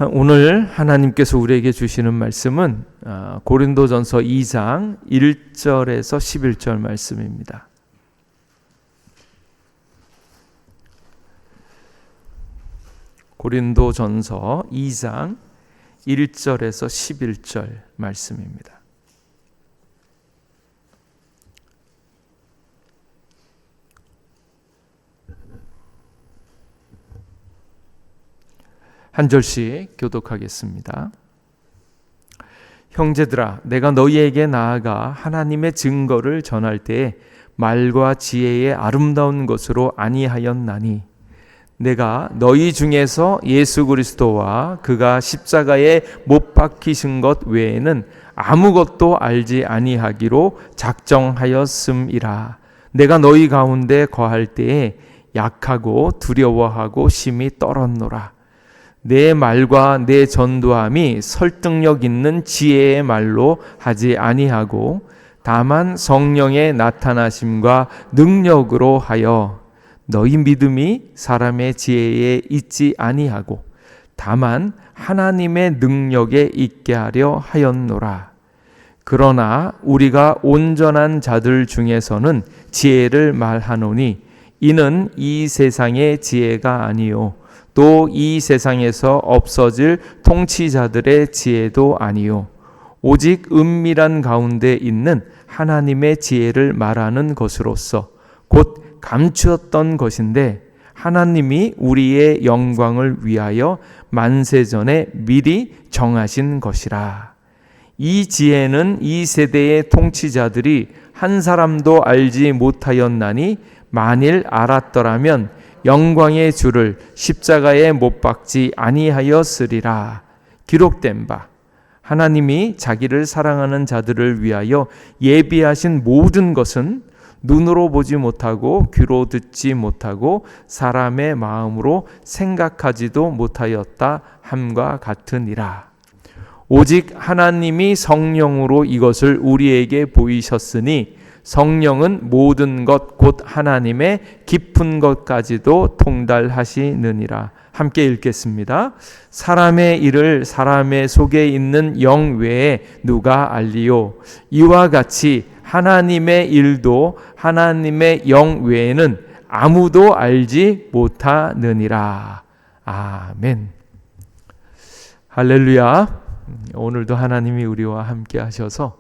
오늘 하나님께서 우리에게 주시는 말씀은 고린도전서 2장 1절에서 11절 말씀입니다. 고린도전서 2장 1절에서 11절 말씀입니다. 한 절씩 교독하겠습니다. 형제들아, 내가 너희에게 나아가 하나님의 증거를 전할 때에 말과 지혜의 아름다운 것으로 아니하였나니 내가 너희 중에서 예수 그리스도와 그가 십자가에 못 박히신 것 외에는 아무것도 알지 아니하기로 작정하였음이라. 내가 너희 가운데 거할 때에 약하고 두려워하고 심히 떨었노라. 내 말과 내 전도함이 설득력 있는 지혜의 말로 하지 아니하고 다만 성령의 나타나심과 능력으로 하여 너희 믿음이 사람의 지혜에 있지 아니하고 다만 하나님의 능력에 있게 하려 하였노라. 그러나 우리가 온전한 자들 중에서는 지혜를 말하노니 이는 이 세상의 지혜가 아니요 또 이 세상에서 없어질 통치자들의 지혜도 아니요 오직 은밀한 가운데 있는 하나님의 지혜를 말하는 것으로서 곧 감추었던 것인데 하나님이 우리의 영광을 위하여 만세전에 미리 정하신 것이라. 이 지혜는 이 세대의 통치자들이 한 사람도 알지 못하였나니 만일 알았더라면 영광의 주를 십자가에 못 박지 아니하였으리라. 기록된 바 하나님이 자기를 사랑하는 자들을 위하여 예비하신 모든 것은 눈으로 보지 못하고 귀로 듣지 못하고 사람의 마음으로 생각하지도 못하였다 함과 같으니라. 오직 하나님이 성령으로 이것을 우리에게 보이셨으니 성령은 모든 것 곧 하나님의 깊은 것까지도 통달하시느니라. 함께 읽겠습니다. 사람의 일을 사람의 속에 있는 영 외에 누가 알리요? 이와 같이 하나님의 일도 하나님의 영 외에는 아무도 알지 못하느니라. 아멘. 할렐루야. 오늘도 하나님이 우리와 함께 하셔서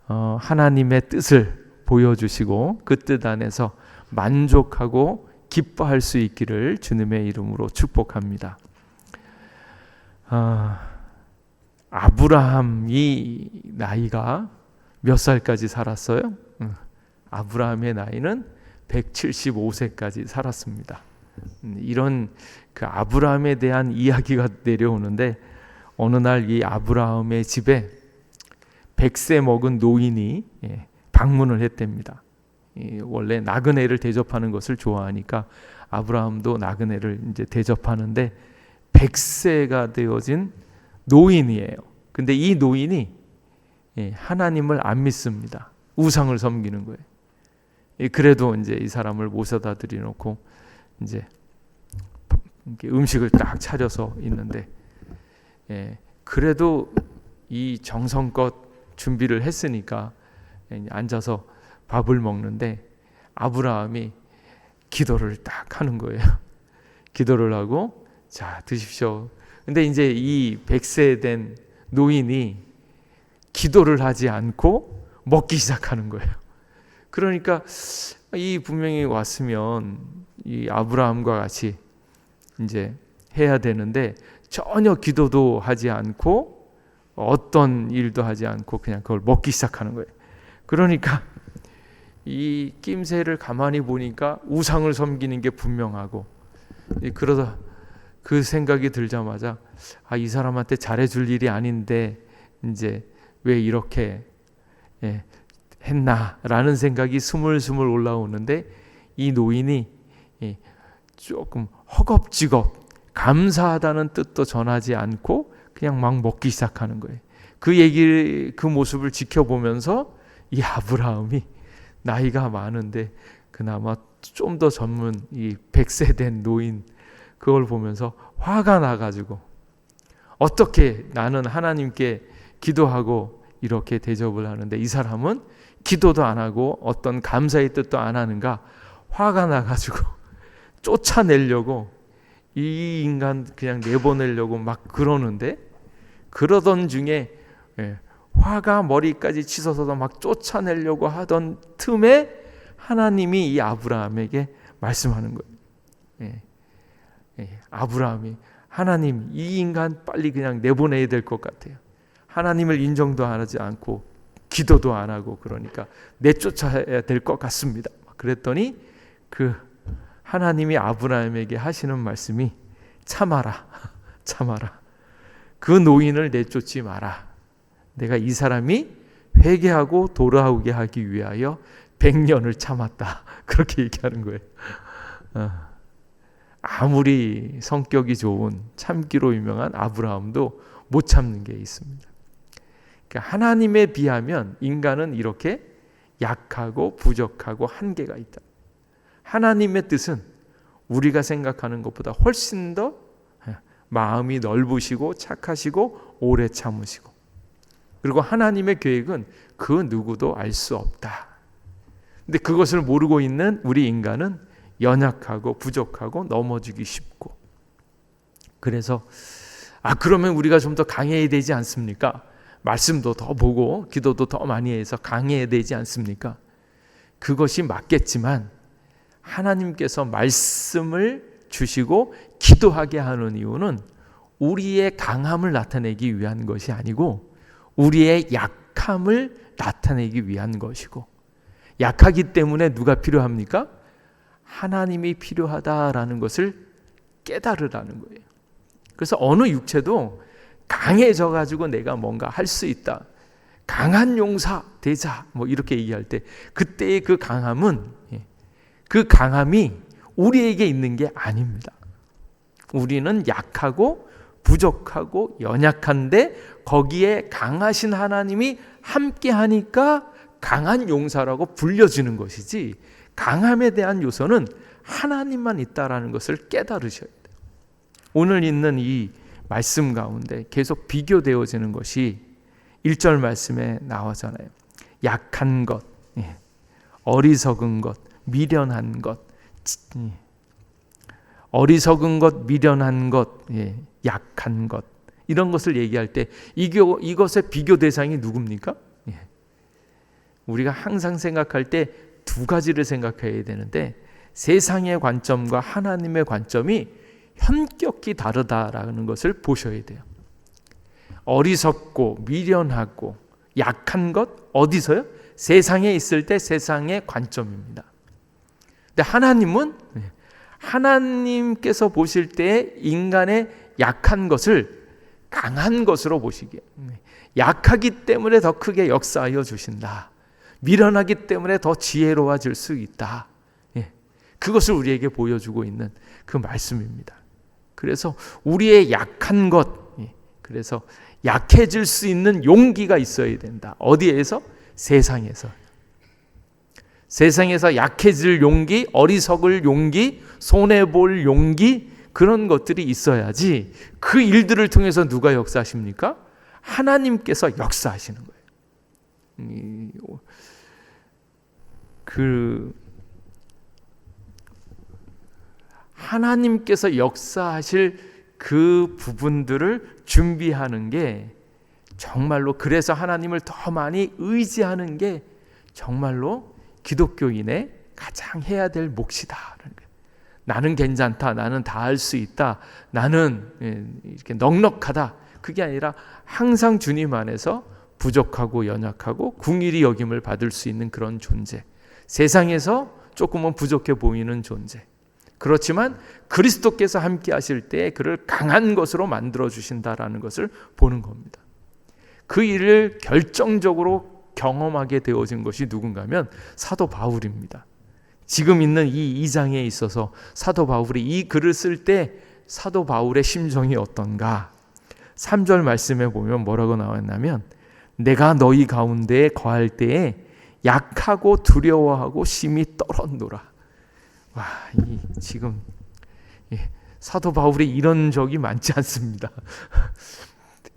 하나님의 뜻을 보여주시고 그 뜻 안에서 만족하고 기뻐할 수 있기를 주님의 이름으로 축복합니다. 아브라함이 나이가 몇 살까지 살았어요? 아브라함의 나이는 175세까지 살았습니다. 이런 그 아브라함에 대한 이야기가 내려오는데 어느 날 이 아브라함의 집에 100세 먹은 노인이 방문을 했답니다. 원래 나그네를 대접하는 것을 좋아하니까 아브라함도 나그네를 이제 대접하는데 100세가 되어진 노인이에요. 근데 이 노인이 하나님을 안 믿습니다. 우상을 섬기는 거예요. 그래도 이제 이 사람을 모셔다 드려놓고 이제 음식을 딱 차려서 있는데 그래도 이 정성껏 준비를 했으니까 앉아서 밥을 먹는데 아브라함이 기도를 딱 하는 거예요. 기도를 하고 자 드십시오. 근데 이제 이 100세 된 노인이 기도를 하지 않고 먹기 시작하는 거예요. 그러니까 이 분명히 왔으면 이 아브라함과 같이 이제 해야 되는데 전혀 기도도 하지 않고 어떤 일도 하지 않고 그냥 그걸 먹기 시작하는 거예요. 그러니까 이 낌새를 가만히 보니까 우상을 섬기는 게 분명하고 그러다 그 생각이 들자마자 이 사람한테 잘해줄 일이 아닌데 이제 왜 이렇게 했나라는 생각이 스물스물 올라오는데 이 노인이 조금 허겁지겁 감사하다는 뜻도 전하지 않고 그냥 막 먹기 시작하는 거예요. 그 모습을 지켜보면서 이 아브라함이 나이가 많은데 그나마 좀 더 젊은 이 100세 된 노인 그걸 보면서 화가 나가지고 어떻게 나는 하나님께 기도하고 이렇게 대접을 하는데 이 사람은 기도도 안 하고 어떤 감사의 뜻도 안 하는가? 화가 나가지고 쫓아내려고 이 인간 그냥 내보내려고 막 그러는데, 그러던 중에 화가 머리까지 치솟아서 막 쫓아내려고 하던 틈에 하나님이 이 아브라함에게 말씀하는 거예요. 아브라함이, 하나님, 이 인간 빨리 그냥 내보내야 될 것 같아요. 하나님을 인정도 하지 않고 기도도 안 하고 그러니까 내쫓아야 될 것 같습니다. 그랬더니 그 하나님이 아브라함에게 하시는 말씀이 참아라. 참아라. 그 노인을 내쫓지 마라. 내가 이 사람이 회개하고 돌아오게 하기 위하여 100년을 참았다. 그렇게 얘기하는 거예요. 아무리 성격이 좋은 참기로 유명한 아브라함도 못 참는 게 있습니다. 그러니까 하나님에 비하면 인간은 이렇게 약하고 부족하고 한계가 있다. 하나님의 뜻은 우리가 생각하는 것보다 훨씬 더 마음이 넓으시고 착하시고 오래 참으시고, 그리고 하나님의 계획은 그 누구도 알 수 없다. 근데 그것을 모르고 있는 우리 인간은 연약하고 부족하고 넘어지기 쉽고, 그래서 그러면 우리가 좀 더 강해야 되지 않습니까? 말씀도 더 보고 기도도 더 많이 해서 강해야 되지 않습니까? 그것이 맞겠지만 하나님께서 말씀을 주시고 기도하게 하는 이유는 우리의 강함을 나타내기 위한 것이 아니고 우리의 약함을 나타내기 위한 것이고, 약하기 때문에 누가 필요합니까? 하나님이 필요하다라는 것을 깨달으라는 거예요. 그래서 어느 육체도 강해져 가지고 내가 뭔가 할 수 있다, 강한 용사 되자 뭐 이렇게 얘기할 때 그때의 그 강함은, 그 강함이 우리에게 있는 게 아닙니다. 우리는 약하고 부족하고 연약한데 거기에 강하신 하나님이 함께 하니까 강한 용사라고 불려지는 것이지, 강함에 대한 요소는 하나님만 있다라는 것을 깨달으셔야 돼요. 오늘 있는 이 말씀 가운데 계속 비교되어지는 것이 1절 말씀에 나오잖아요. 약한 것, 어리석은 것, 미련한 것, 어리석은 것, 미련한 것, 약한 것, 이런 것을 얘기할 때 이것의 비교 대상이 누굽니까? 우리가 항상 생각할 때 두 가지를 생각해야 되는데, 세상의 관점과 하나님의 관점이 현격히 다르다라는 것을 보셔야 돼요. 어리석고 미련하고 약한 것, 어디서요? 세상에 있을 때 세상의 관점입니다. 근데 하나님은 하나님께서 보실 때 인간의 약한 것을 강한 것으로 보시기에, 약하기 때문에 더 크게 역사하여 주신다. 미련하기 때문에 더 지혜로워질 수 있다. 그것을 우리에게 보여주고 있는 그 말씀입니다. 그래서 우리의 약한 것, 그래서 약해질 수 있는 용기가 있어야 된다. 어디에서? 세상에서. 세상에서 약해질 용기, 어리석을 용기, 손해볼 용기, 그런 것들이 있어야지 그 일들을 통해서 누가 역사하십니까? 하나님께서 역사하시는 거예요. 하나님께서 역사하실 그 부분들을 준비하는 게 정말로, 그래서 하나님을 더 많이 의지하는 게 정말로 기독교인의 가장 해야 될 몫이다. 나는 괜찮다, 나는 다 할 수 있다, 나는 이렇게 넉넉하다, 그게 아니라 항상 주님 안에서 부족하고 연약하고 궁일이 여김을 받을 수 있는 그런 존재, 세상에서 조금은 부족해 보이는 존재, 그렇지만 그리스도께서 함께 하실 때 그를 강한 것으로 만들어 주신다라는 것을 보는 겁니다. 그 일을 결정적으로 경험하게 되어진 것이 누군가 하면 사도 바울입니다. 지금 있는 이 2장에 있어서 사도 바울이 이 글을 쓸 때 사도 바울의 심정이 어떤가? 3절 말씀에 보면 뭐라고 나왔냐면, 내가 너희 가운데 거할 때에 약하고 두려워하고 심히 떨었노라. 와, 지금 사도 바울이 이런 적이 많지 않습니다.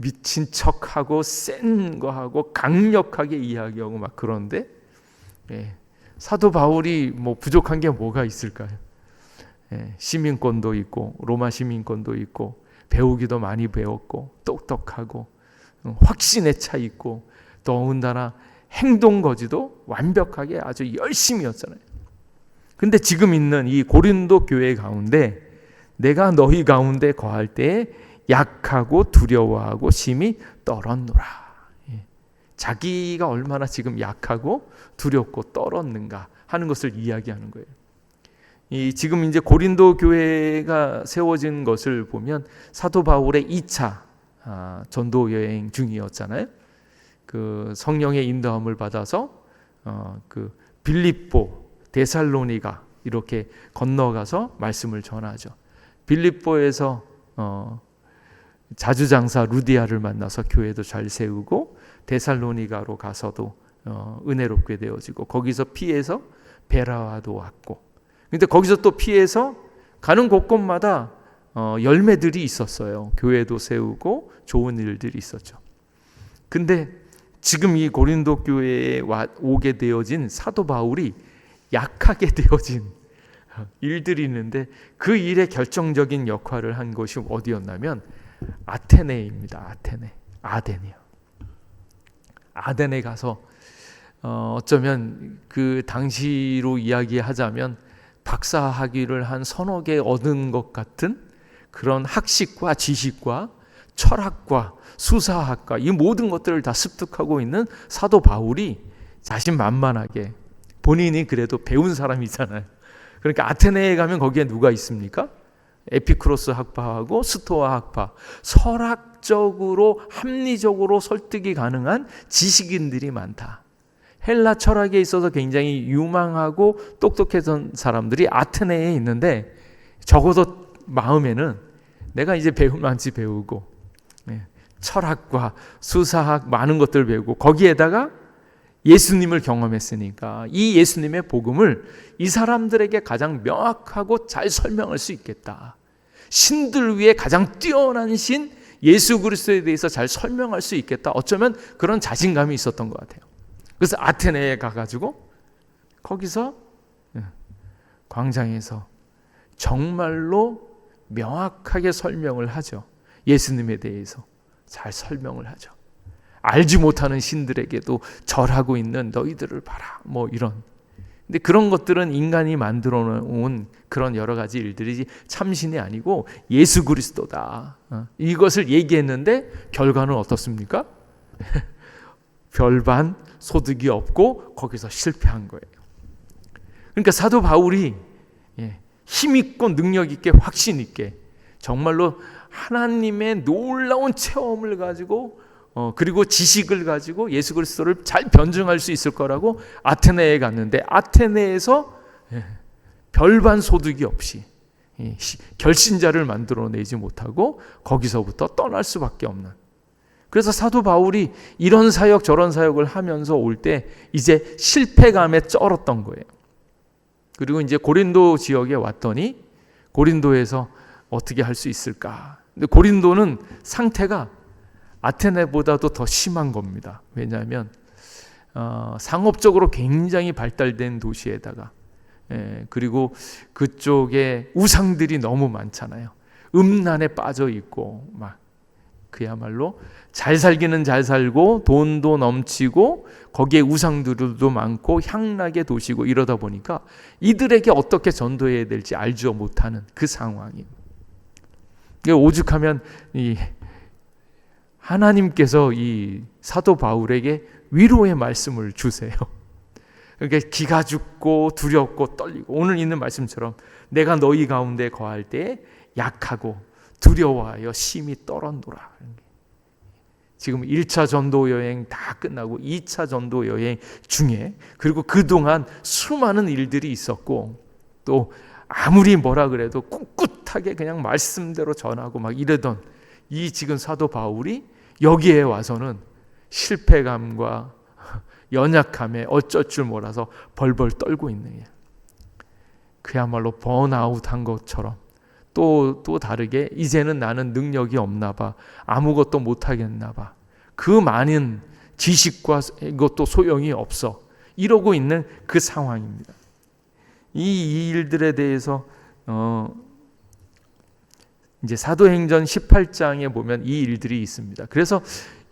미친 척하고 센 거하고 강력하게 이야기하고 막 그런데 사도 바울이 뭐 부족한 게 뭐가 있을까요? 시민권도 있고 로마 시민권도 있고 배우기도 많이 배웠고 똑똑하고 확신에 차 있고 더군다나 행동거지도 완벽하게 아주 열심히였잖아요. 근데 지금 있는 이 고린도 교회 가운데 내가 너희 가운데 거할 때에 약하고 두려워하고 심히 떨었노라. 자기가 얼마나 지금 약하고 두렵고 떨었는가 하는 것을 이야기하는 거예요. 지금 이제 고린도 교회가 세워진 것을 보면 사도 바울의 2차 전도 여행 중이었잖아요. 그 성령의 인도함을 받아서 그 빌립보, 데살로니가 이렇게 건너가서 말씀을 전하죠. 빌립보에서 자주장사 루디아를 만나서 교회도 잘 세우고 데살로니가로 가서도 은혜롭게 되어지고 거기서 피해서 베라와도 왔고 근데 거기서 또 피해서 가는 곳곳마다 열매들이 있었어요. 교회도 세우고 좋은 일들이 있었죠. 근데 지금 이 고린도 교회에 오게 되어진 사도 바울이 약하게 되어진 일들이 있는데 그 일의 결정적인 역할을 한 곳이 어디였냐면 아테네입니다. 아덴이요. 아덴에 가서 어쩌면 그 당시로 이야기하자면 박사학위를 한 서너 개 얻은 것 같은 그런 학식과 지식과 철학과 수사학과 이 모든 것들을 다 습득하고 있는 사도 바울이 자신만만하게 본인이 그래도 배운 사람이잖아요. 그러니까 아테네에 가면 거기에 누가 있습니까? 에피쿠로스 학파하고 스토아 학파, 설학적으로 합리적으로 설득이 가능한 지식인들이 많다. 헬라 철학에 있어서 굉장히 유망하고 똑똑했던 사람들이 아테네에 있는데 적어도 마음에는 내가 이제 많지 배우고 철학과 수사학 많은 것들을 배우고 거기에다가 예수님을 경험했으니까 이 예수님의 복음을 이 사람들에게 가장 명확하고 잘 설명할 수 있겠다. 신들 위에 가장 뛰어난 신 예수 그리스도에 대해서 잘 설명할 수 있겠다. 어쩌면 그런 자신감이 있었던 것 같아요. 그래서 아테네에 가가지고 거기서 광장에서 정말로 명확하게 설명을 하죠. 예수님에 대해서 잘 설명을 하죠. 알지 못하는 신들에게도 절하고 있는 너희들을 봐라. 뭐 이런. 근데 그런 것들은 인간이 만들어 놓은 그런 여러 가지 일들이 참신이 아니고 예수 그리스도다. 이것을 얘기했는데 결과는 어떻습니까? 별반 소득이 없고 거기서 실패한 거예요. 그러니까 사도 바울이 힘있고 능력있게 확신있게 정말로 하나님의 놀라운 체험을 가지고 그리고 지식을 가지고 예수 그리스도를 잘 변증할 수 있을 거라고 아테네에 갔는데 아테네에서 별반 소득이 없이 결신자를 만들어내지 못하고 거기서부터 떠날 수밖에 없는. 그래서 사도 바울이 이런 사역 저런 사역을 하면서 올 때 이제 실패감에 쩔었던 거예요. 그리고 이제 고린도 지역에 왔더니 고린도에서 어떻게 할 수 있을까? 근데 고린도는 상태가 아테네보다도 더 심한 겁니다. 왜냐하면 상업적으로 굉장히 발달된 도시에다가 그리고 그쪽에 우상들이 너무 많잖아요. 음란에 빠져 있고 막 그야말로 잘 살기는 잘 살고 돈도 넘치고 거기에 우상들도 많고 향락의 도시고 이러다 보니까 이들에게 어떻게 전도해야 될지 알지 못하는 그 상황입니다. 오죽하면 이 하나님께서 이 사도 바울에게 위로의 말씀을 주세요. 그러니까 기가 죽고 두렵고 떨리고 오늘 있는 말씀처럼 내가 너희 가운데 거할 때 약하고 두려워하여 심히 떨었노라. 지금 1차 전도 여행 다 끝나고 2차 전도 여행 중에 그리고 그동안 수많은 일들이 있었고 또 아무리 뭐라 그래도 꿋꿋하게 그냥 말씀대로 전하고 막 이러던 이 지금 사도 바울이 여기에 와서는 실패감과 연약함에 어쩔 줄 몰라서 벌벌 떨고 있는 게 그야말로 번아웃한 것처럼 또 다르게 이제는 나는 능력이 없나 봐. 아무것도 못하겠나 봐. 그 많은 지식과 이것도 소용이 없어. 이러고 있는 그 상황입니다. 이 일들에 대해서 이제 사도행전 18장에 보면 이 일들이 있습니다. 그래서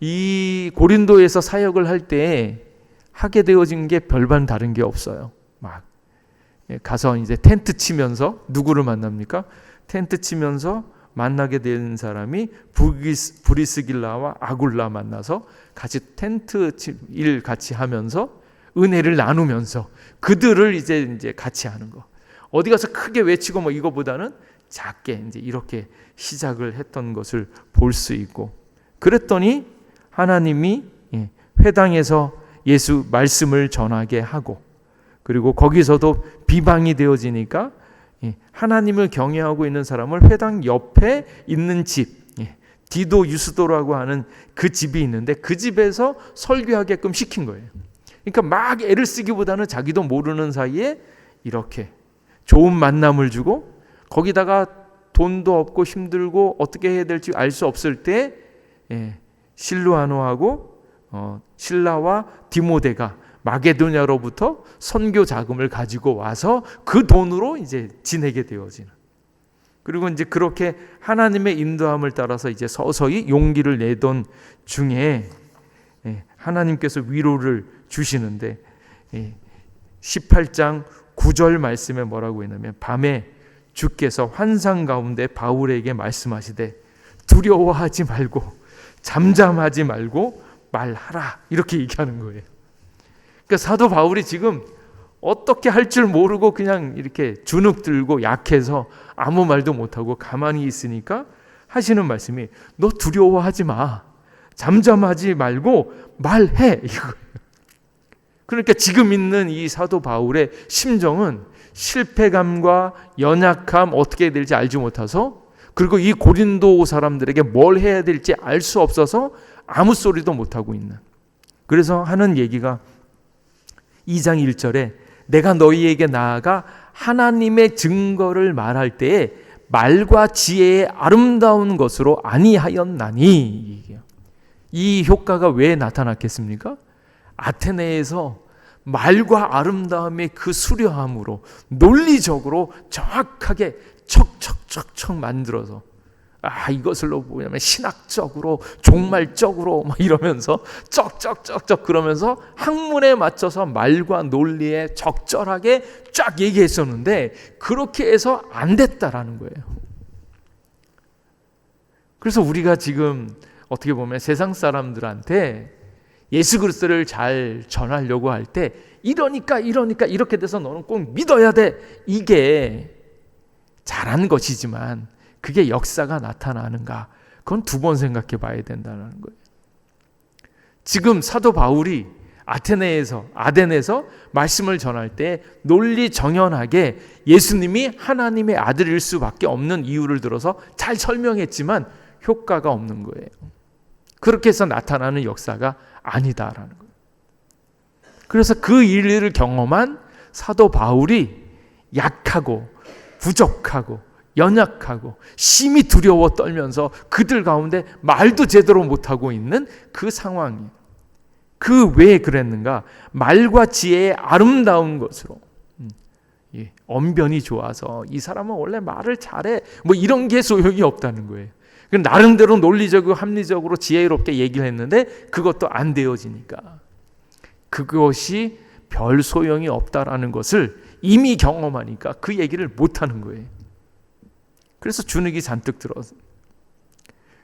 이 고린도에서 사역을 할 때 하게 되어진 게 별반 다른 게 없어요. 막 가서 이제 텐트 치면서 누구를 만납니까? 텐트 치면서 만나게 된 사람이 브리스길라와 아굴라 만나서 같이 텐트 일 같이 하면서 은혜를 나누면서 그들을 이제 같이 하는 거. 어디 가서 크게 외치고 뭐 이거보다는 작게 이제 이렇게 시작을 했던 것을 볼 수 있고, 그랬더니 하나님이 회당에서 예수 말씀을 전하게 하고, 그리고 거기서도 비방이 되어지니까 하나님을 경외하고 있는 사람을 회당 옆에 있는 집, 디도 유스도라고 하는 그 집이 있는데 그 집에서 설교하게끔 시킨 거예요. 그러니까 막 애를 쓰기보다는 자기도 모르는 사이에 이렇게 좋은 만남을 주고, 거기다가 돈도 없고 힘들고 어떻게 해야 될지 알 수 없을 때 실루아노하고 실라와 디모데가 마게도냐로부터 선교 자금을 가지고 와서 그 돈으로 이제 지내게 되어지는. 그리고 이제 그렇게 하나님의 인도함을 따라서 이제 서서히 용기를 내던 중에 하나님께서 위로를 주시는데 18장 9절 말씀에 뭐라고 했냐면, 밤에 주께서 환상 가운데 바울에게 말씀하시되 두려워하지 말고 잠잠하지 말고 말하라, 이렇게 얘기하는 거예요. 그러니까 사도 바울이 지금 어떻게 할 줄 모르고 그냥 이렇게 주눅 들고 약해서 아무 말도 못하고 가만히 있으니까 하시는 말씀이 너 두려워하지 마, 잠잠하지 말고 말해, 이거예요. 그러니까 지금 있는 이 사도 바울의 심정은 실패감과 연약함, 어떻게 해야 될지 알지 못해서, 그리고 이 고린도 사람들에게 뭘 해야 될지 알 수 없어서 아무 소리도 못하고 있는. 그래서 하는 얘기가 2장 1절에 내가 너희에게 나아가 하나님의 증거를 말할 때에 말과 지혜의 아름다운 것으로 아니하였나니. 이 효과가 왜 나타났겠습니까? 아테네에서 말과 아름다움의 그 수려함으로 논리적으로 정확하게 척척척척 만들어서, 이것을 뭐냐면 신학적으로 종말적으로 막 이러면서 쩍쩍쩍쩍 그러면서 학문에 맞춰서 말과 논리에 적절하게 쫙 얘기했었는데 그렇게 해서 안 됐다라는 거예요. 그래서 우리가 지금 어떻게 보면 세상 사람들한테 예수 그리스도를 잘 전하려고 할 때 이러니까 이렇게 돼서 너는 꼭 믿어야 돼, 이게 잘한 것이지만 그게 역사가 나타나는가, 그건 두 번 생각해 봐야 된다는 거예요. 지금 사도 바울이 아덴에서 말씀을 전할 때 논리 정연하게 예수님이 하나님의 아들일 수밖에 없는 이유를 들어서 잘 설명했지만 효과가 없는 거예요. 그렇게 해서 나타나는 역사가 아니다라는 거예요. 그래서 그 일을 경험한 사도 바울이 약하고 부족하고 연약하고 심히 두려워 떨면서 그들 가운데 말도 제대로 못하고 있는 그 상황이에요. 그 왜 그랬는가? 말과 지혜의 아름다운 것으로, 언변이 좋아서 이 사람은 원래 말을 잘해, 뭐 이런 게 소용이 없다는 거예요. 나름대로 논리적이고 합리적으로 지혜롭게 얘기를 했는데 그것도 안 되어지니까 그것이 별 소용이 없다라는 것을 이미 경험하니까 그 얘기를 못하는 거예요. 그래서 주눅이 잔뜩 들어서.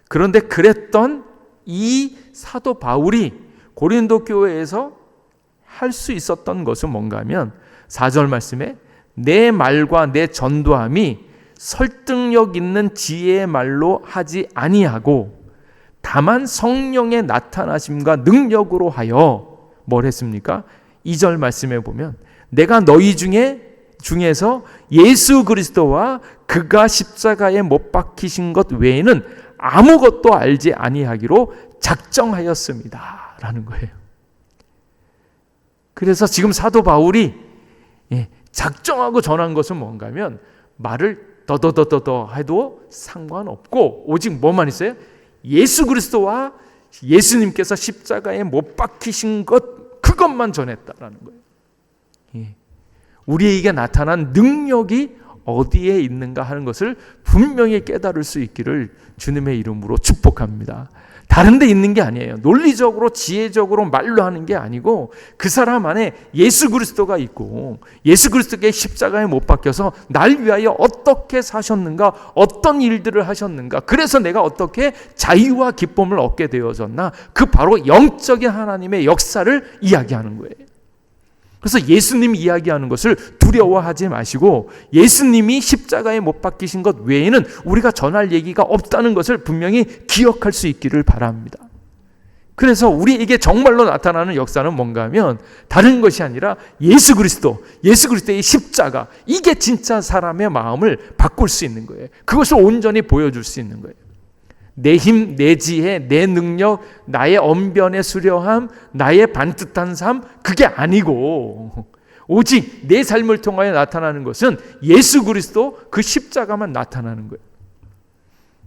그런데 그랬던 이 사도 바울이 고린도 교회에서 할 수 있었던 것은 뭔가 하면 4절 말씀에 내 말과 내 전도함이 설득력 있는 지혜의 말로 하지 아니하고 다만 성령의 나타나심과 능력으로 하여 뭘 했습니까? 2절 말씀에 보면 내가 너희 중에서 예수 그리스도와 그가 십자가에 못 박히신 것 외에는 아무것도 알지 아니하기로 작정하였습니다 라는 거예요. 그래서 지금 사도 바울이 작정하고 전한 것은 뭔가 하면 말을 더더더더더 해도 상관없고 오직 뭐만 있어요? 예수 그리스도와 예수님께서 십자가에 못 박히신 것, 그것만 전했다라는 거예요. 예. 우리에게 나타난 능력이 어디에 있는가 하는 것을 분명히 깨달을 수 있기를 주님의 이름으로 축복합니다. 다른 데 있는 게 아니에요. 논리적으로 지혜적으로 말로 하는 게 아니고 그 사람 안에 예수 그리스도가 있고 예수 그리스도께 십자가에 못 박혀서 날 위하여 어떻게 사셨는가, 어떤 일들을 하셨는가, 그래서 내가 어떻게 자유와 기쁨을 얻게 되어졌나, 그 바로 영적인 하나님의 역사를 이야기하는 거예요. 그래서 예수님이 이야기하는 것을 두려워하지 마시고 예수님이 십자가에 못 박히신 것 외에는 우리가 전할 얘기가 없다는 것을 분명히 기억할 수 있기를 바랍니다. 그래서 우리에게 정말로 나타나는 역사는 뭔가 하면 다른 것이 아니라 예수 그리스도의 십자가, 이게 진짜 사람의 마음을 바꿀 수 있는 거예요. 그것을 온전히 보여줄 수 있는 거예요. 내 힘, 내 지혜, 내 능력, 나의 언변의 수려함, 나의 반듯한 삶, 그게 아니고 오직 내 삶을 통하여 나타나는 것은 예수 그리스도 그 십자가만 나타나는 거예요.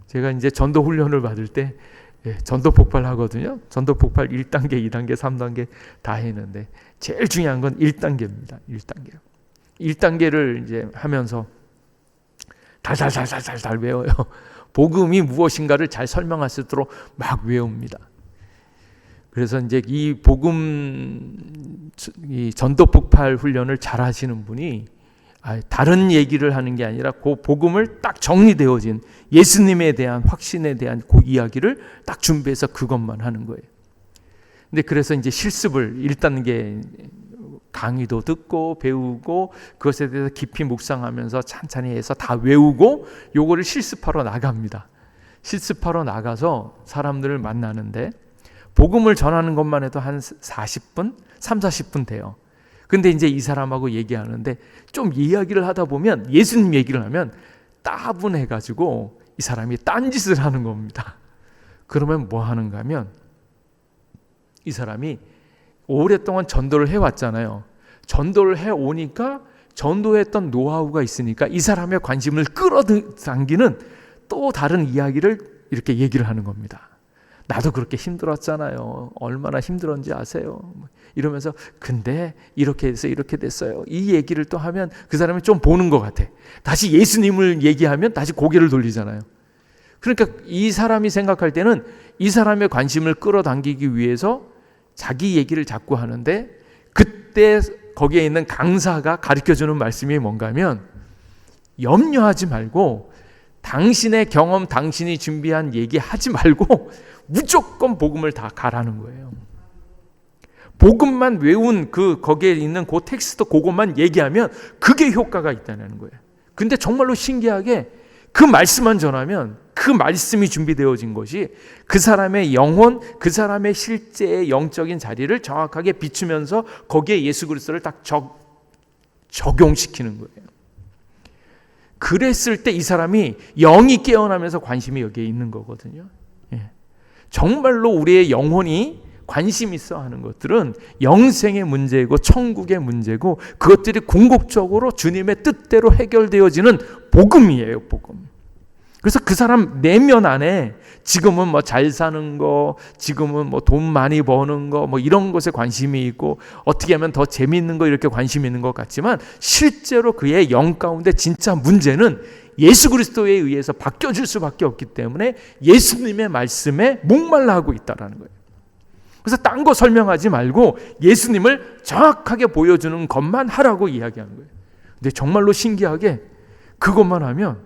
제가 이제 전도 훈련을 받을 때 전도 폭발 하거든요. 전도 폭발 1단계, 2단계, 3단계 다 했는데 제일 중요한 건 1단계입니다. 1단계. 1단계를 이제 하면서 달달달달달 외워요. 복음이 무엇인가를 잘 설명할 수 있도록 막 외웁니다. 그래서 이제 이 복음, 이 전도 폭발 훈련을 잘 하시는 분이 다른 얘기를 하는 게 아니라 그 복음을 딱 정리되어진 예수님에 대한 확신에 대한 그 이야기를 딱 준비해서 그것만 하는 거예요. 근데 그래서 이제 실습을 1단계 강의도 듣고 배우고 그것에 대해서 깊이 묵상하면서 찬찬히 해서 다 외우고 요거를 실습하러 나갑니다. 실습하러 나가서 사람들을 만나는데 복음을 전하는 것만 해도 한 40분? 3, 40분 돼요. 근데 이제 이 사람하고 얘기하는데 좀 이야기를 하다 보면 예수님 얘기를 하면 따분해가지고 이 사람이 딴짓을 하는 겁니다. 그러면 뭐 하는가 하면 이 사람이 오랫동안 전도를 해왔잖아요. 전도를 해오니까 전도했던 노하우가 있으니까 이 사람의 관심을 끌어당기는 또 다른 이야기를 이렇게 얘기를 하는 겁니다. 나도 그렇게 힘들었잖아요. 얼마나 힘들었는지 아세요? 이러면서 근데 이렇게 해서 이렇게 됐어요. 이 얘기를 또 하면 그 사람이 좀 보는 것 같아. 다시 예수님을 얘기하면 다시 고개를 돌리잖아요. 그러니까 이 사람이 생각할 때는 이 사람의 관심을 끌어당기기 위해서 자기 얘기를 자꾸 하는데 그때 거기에 있는 강사가 가르쳐주는 말씀이 뭔가 하면 염려하지 말고 당신의 경험, 당신이 준비한 얘기 하지 말고 무조건 복음을 다 가라는 거예요. 복음만 외운 거기에 있는 그 텍스트 그것만 얘기하면 그게 효과가 있다는 거예요. 근데 정말로 신기하게 그 말씀만 전하면 그 말씀이 준비되어진 것이 그 사람의 영혼, 그 사람의 실제의 영적인 자리를 정확하게 비추면서 거기에 예수 그리스도를 딱 적용시키는 거예요. 그랬을 때 이 사람이 영이 깨어나면서 관심이 여기에 있는 거거든요. 정말로 우리의 영혼이 관심 있어 하는 것들은 영생의 문제이고 천국의 문제고 그것들이 궁극적으로 주님의 뜻대로 해결되어지는 복음이에요. 복음. 그래서 그 사람 내면 안에 지금은 뭐 잘 사는 거, 지금은 뭐 돈 많이 버는 거, 뭐 이런 것에 관심이 있고 어떻게 하면 더 재미있는 거 이렇게 관심이 있는 것 같지만 실제로 그의 영 가운데 진짜 문제는 예수 그리스도에 의해서 바뀌어질 수밖에 없기 때문에 예수님의 말씀에 목말라 하고 있다는 거예요. 그래서 딴 거 설명하지 말고 예수님을 정확하게 보여주는 것만 하라고 이야기하는 거예요. 근데 정말로 신기하게 그것만 하면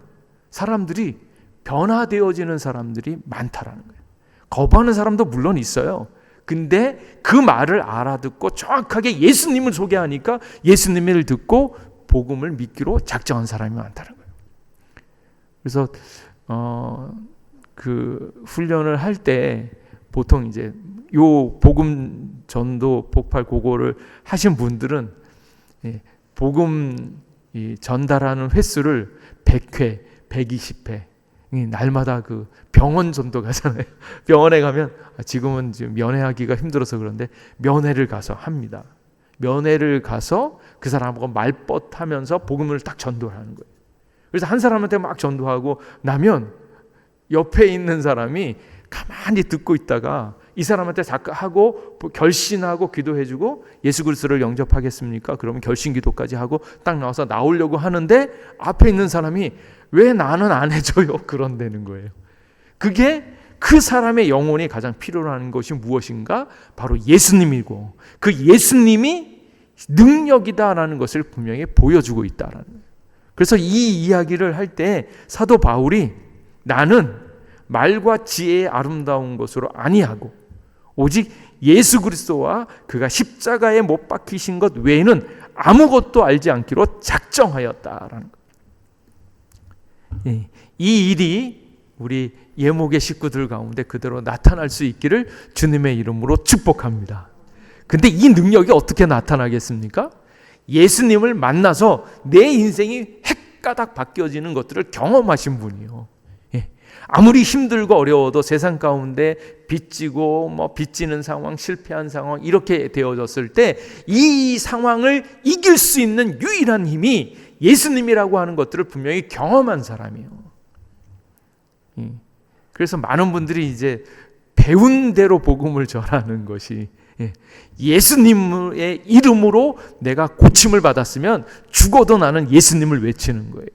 사람들이 변화되어지는 사람들이 많다라는 거예요. 거부하는 사람도 물론 있어요. 근데 그 말을 알아듣고 정확하게 예수님을 소개하니까 예수님을 듣고 복음을 믿기로 작정한 사람이 많다는 거예요. 그래서 그 훈련을 할 때 보통 이제 요 복음 전도 폭발 그거를 하신 분들은 복음 전달하는 횟수를 100회, 120회 날마다 그 병원 전도 가잖아요. 병원에 가면 지금은 지금 면회하기가 힘들어서 그런데 면회를 가서 합니다. 면회를 가서 그 사람하고 말벗하면서 복음을 딱 전도하는 거예요. 그래서 한 사람한테 막 전도하고 나면 옆에 있는 사람이 가만히 듣고 있다가 이 사람한테 하고 결신하고 기도해주고 예수 그리스도를 영접하겠습니까? 그러면 결신 기도까지 하고 딱 나와서 나오려고 하는데 앞에 있는 사람이 왜 나는 안 해줘요? 그런다는 거예요. 그게 그 사람의 영혼이 가장 필요로 하는 것이 무엇인가? 바로 예수님이고 그 예수님이 능력이다라는 것을 분명히 보여주고 있다라는 거예요. 그래서 이 이야기를 할 때 사도 바울이 나는 말과 지혜의 아름다운 것으로 아니하고 오직 예수 그리스도와 그가 십자가에 못 박히신 것 외에는 아무것도 알지 않기로 작정하였다라는 거예요. 이 일이 우리 예목의 식구들 가운데 그대로 나타날 수 있기를 주님의 이름으로 축복합니다. 근데 이 능력이 어떻게 나타나겠습니까? 예수님을 만나서 내 인생이 헷가닥 바뀌어지는 것들을 경험하신 분이요. 아무리 힘들고 어려워도 세상 가운데 빚지고 빚지는 상황, 실패한 상황 이렇게 되어졌을 때 이 상황을 이길 수 있는 유일한 힘이 예수님이라고 하는 것들을 분명히 경험한 사람이에요. 그래서 많은 분들이 이제 배운 대로 복음을 전하는 것이 예수님의 이름으로 내가 고침을 받았으면 죽어도 나는 예수님을 외치는 거예요.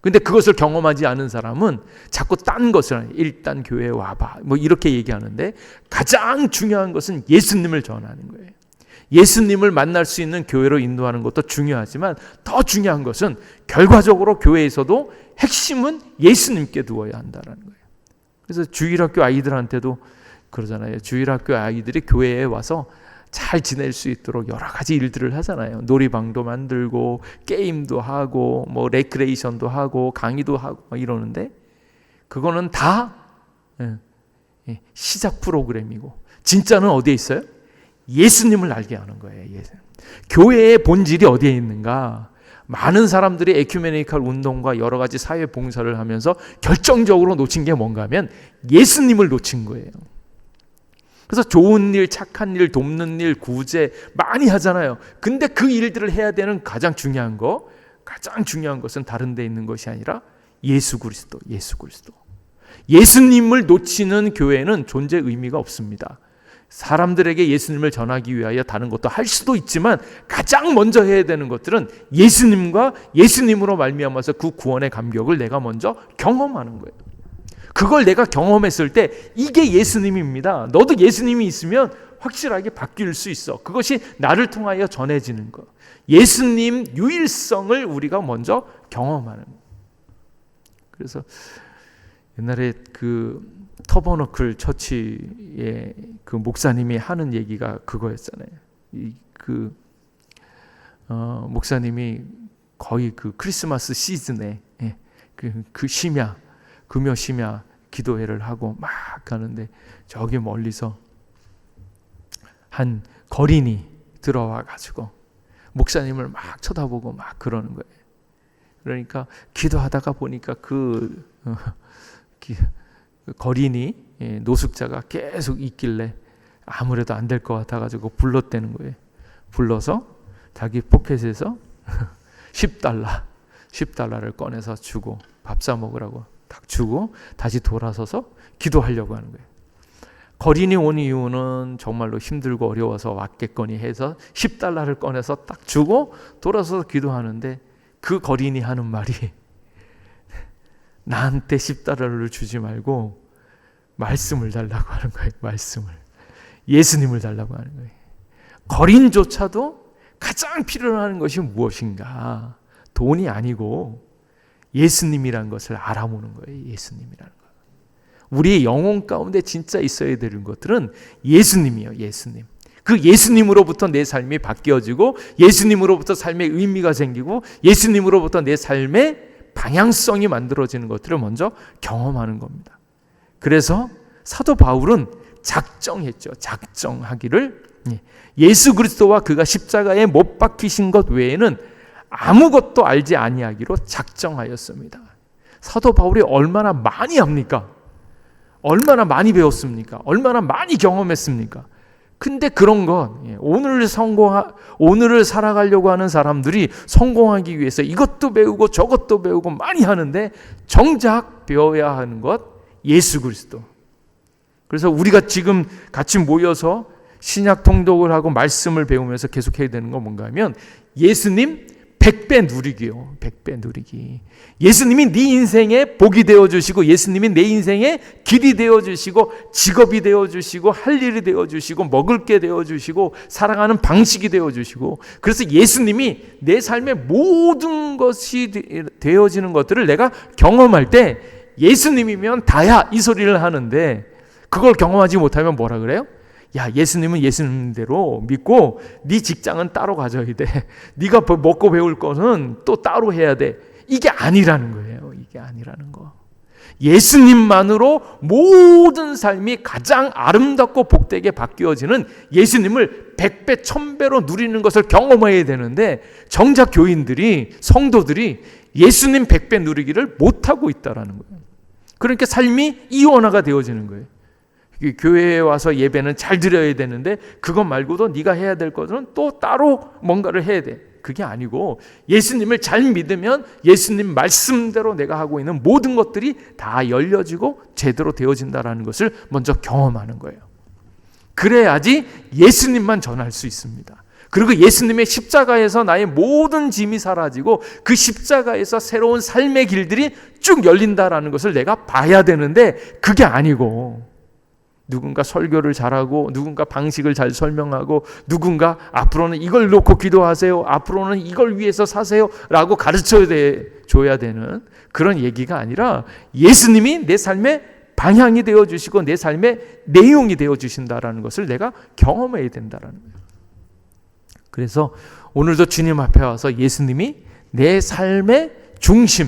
근데 그것을 경험하지 않은 사람은 자꾸 딴 것을 일단 교회에 와봐 이렇게 얘기하는데 가장 중요한 것은 예수님을 전하는 거예요. 예수님을 만날 수 있는 교회로 인도하는 것도 중요하지만 더 중요한 것은 결과적으로 교회에서도 핵심은 예수님께 두어야 한다는 거예요. 그래서 주일학교 아이들한테도 그러잖아요. 주일학교 아이들이 교회에 와서 잘 지낼 수 있도록 여러 가지 일들을 하잖아요. 놀이방도 만들고 게임도 하고 레크레이션도 하고 강의도 하고 이러는데 그거는 다 시작 프로그램이고 진짜는 어디에 있어요? 예수님을 알게 하는 거예요. 교회의 본질이 어디에 있는가? 많은 사람들이 에큐메니컬 운동과 여러 가지 사회 봉사를 하면서 결정적으로 놓친 게 뭔가 하면 예수님을 놓친 거예요. 그래서 좋은 일, 착한 일, 돕는 일, 구제 많이 하잖아요. 근데 그 일들을 해야 되는 가장 중요한 것은 다른 데 있는 것이 아니라 예수 그리스도. 예수님을 놓치는 교회는 존재 의미가 없습니다. 사람들에게 예수님을 전하기 위하여 다른 것도 할 수도 있지만 가장 먼저 해야 되는 것들은 예수님과 예수님으로 말미암아서 그 구원의 감격을 내가 먼저 경험하는 거예요. 그걸 내가 경험했을 때 이게 예수님입니다. 너도 예수님이 있으면 확실하게 바뀔 수 있어. 그것이 나를 통하여 전해지는 것. 예수님 유일성을 우리가 먼저 경험하는 것. 그래서 옛날에 그 터버너클 처치의 그 목사님이 하는 얘기가 그거였잖아요. 목사님이 거의 그 크리스마스 시즌에 그 심야 금요 심야 기도회를 하고 막 가는데 저기 멀리서 한 거린이 들어와 가지고 목사님을 막 쳐다보고 막 그러는 거예요. 그러니까 기도하다가 보니까 그 거린이 노숙자가 계속 있길래 아무래도 안 될 것 같아가지고 불렀다는 거예요. 불러서 자기 포켓에서 10달러를 꺼내서 주고 밥 사 먹으라고 딱 주고 다시 돌아서서 기도하려고 하는 거예요. 거린이 온 이유는 정말로 힘들고 어려워서 왔겠거니 해서 10달러를 꺼내서 딱 주고 돌아서서 기도하는데 그 거린이 하는 말이 나한테 10달러를 주지 말고 말씀을 달라고 하는 거예요. 말씀을. 예수님을 달라고 하는 거예요. 거린조차도 가장 필요로 하는 것이 무엇인가? 돈이 아니고 예수님이라는 것을 알아보는 거예요. 예수님이라는 것. 우리의 영혼 가운데 진짜 있어야 되는 것들은 예수님이에요. 예수님. 그 예수님으로부터 내 삶이 바뀌어지고 예수님으로부터 삶의 의미가 생기고 예수님으로부터 내 삶의 방향성이 만들어지는 것들을 먼저 경험하는 겁니다. 그래서 사도 바울은 작정했죠. 작정하기를 예수 그리스도와 그가 십자가에 못 박히신 것 외에는 아무것도 알지 아니하기로 작정하였습니다. 사도 바울이 얼마나 많이 합니까? 얼마나 많이 배웠습니까? 얼마나 많이 경험했습니까? 근데 그런 것, 오늘을 살아가려고 하는 사람들이 성공하기 위해서 이것도 배우고 저것도 배우고 많이 하는데 정작 배워야 하는 것, 예수 그리스도. 그래서 우리가 지금 같이 모여서 신약 통독을 하고 말씀을 배우면서 계속해야 되는 건 뭔가 하면 예수님 100배 누리기요. 100배 누리기. 예수님이 네 인생의 복이 되어주시고, 예수님이 내 인생의 길이 되어주시고, 직업이 되어주시고, 할 일이 되어주시고, 먹을 게 되어주시고, 살아가는 방식이 되어주시고, 그래서 예수님이 내 삶의 모든 것이 되어지는 것들을 내가 경험할 때 예수님이면 다야 이 소리를 하는데, 그걸 경험하지 못하면 뭐라 그래요? 야, 예수님은 예수님대로 믿고 네 직장은 따로 가져야 돼. 네가 먹고 배울 것은 또 따로 해야 돼. 이게 아니라는 거예요. 이게 아니라는 거. 예수님만으로 모든 삶이 가장 아름답고 복되게 바뀌어지는 예수님을 100배, 1000배로 누리는 것을 경험해야 되는데 정작 교인들이, 성도들이 예수님 100배 누리기를 못하고 있다는 거예요. 그러니까 삶이 이원화가 되어지는 거예요. 교회에 와서 예배는 잘 드려야 되는데 그것 말고도 네가 해야 될 것은 또 따로 뭔가를 해야 돼. 그게 아니고 예수님을 잘 믿으면 예수님 말씀대로 내가 하고 있는 모든 것들이 다 열려지고 제대로 되어진다는 것을 먼저 경험하는 거예요. 그래야지 예수님만 전할 수 있습니다. 그리고 예수님의 십자가에서 나의 모든 짐이 사라지고 그 십자가에서 새로운 삶의 길들이 쭉 열린다는 것을 내가 봐야 되는데 그게 아니고 누군가 설교를 잘하고 누군가 방식을 잘 설명하고 누군가 앞으로는 이걸 놓고 기도하세요, 앞으로는 이걸 위해서 사세요 라고 가르쳐줘야 되는 그런 얘기가 아니라 예수님이 내 삶의 방향이 되어주시고 내 삶의 내용이 되어주신다는 것을 내가 경험해야 된다는 거예요. 그래서 오늘도 주님 앞에 와서 예수님이 내 삶의 중심,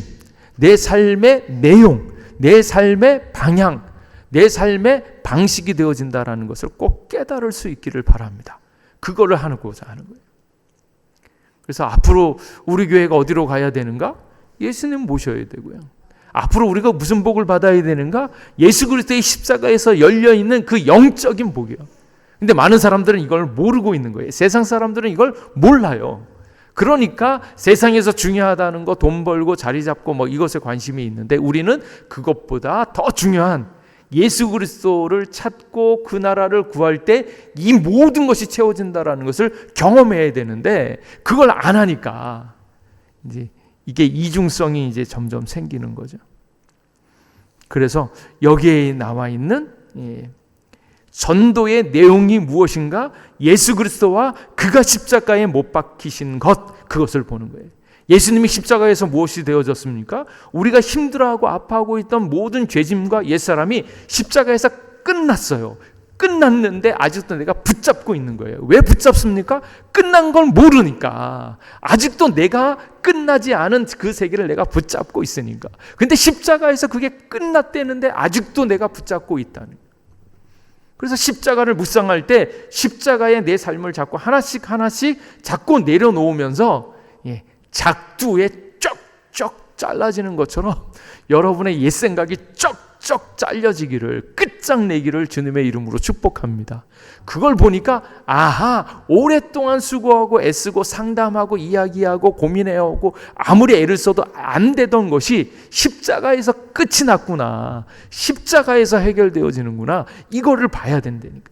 내 삶의 내용, 내 삶의 방향, 내 삶의 방식이 되어진다는 것을 꼭 깨달을 수 있기를 바랍니다. 그거를 하고자 하는 거예요. 그래서 앞으로 우리 교회가 어디로 가야 되는가? 예수님 모셔야 되고요. 앞으로 우리가 무슨 복을 받아야 되는가? 예수 그리스도의 십자가에서 열려있는 그 영적인 복이요. 근데 많은 사람들은 이걸 모르고 있는 거예요. 세상 사람들은 이걸 몰라요. 그러니까 세상에서 중요하다는 거, 돈 벌고 자리 잡고 뭐 이것에 관심이 있는데 우리는 그것보다 더 중요한 예수 그리스도를 찾고 그 나라를 구할 때 이 모든 것이 채워진다라는 것을 경험해야 되는데 그걸 안 하니까 이제 이게 이중성이 이제 점점 생기는 거죠. 그래서 여기에 나와 있는 전도의 내용이 무엇인가? 예수 그리스도와 그가 십자가에 못 박히신 것, 그것을 보는 거예요. 예수님이 십자가에서 무엇이 되어졌습니까? 우리가 힘들어하고 아파하고 있던 모든 죄짐과 옛사람이 십자가에서 끝났어요. 끝났는데 아직도 내가 붙잡고 있는 거예요. 왜 붙잡습니까? 끝난 걸 모르니까. 아직도 내가 끝나지 않은 그 세계를 내가 붙잡고 있으니까. 근데 십자가에서 그게 끝났다는데 아직도 내가 붙잡고 있다는 거예요. 그래서 십자가를 묵상할 때 십자가에 내 삶을 잡고 하나씩 하나씩 잡고 내려놓으면서 작두에 쩍쩍 잘라지는 것처럼 여러분의 옛 생각이 쩍쩍 잘려지기를, 끝장내기를 주님의 이름으로 축복합니다. 그걸 보니까 아하, 오랫동안 수고하고 애쓰고 상담하고 이야기하고 고민해오고 아무리 애를 써도 안 되던 것이 십자가에서 끝이 났구나, 십자가에서 해결되어지는구나, 이거를 봐야 된다니까.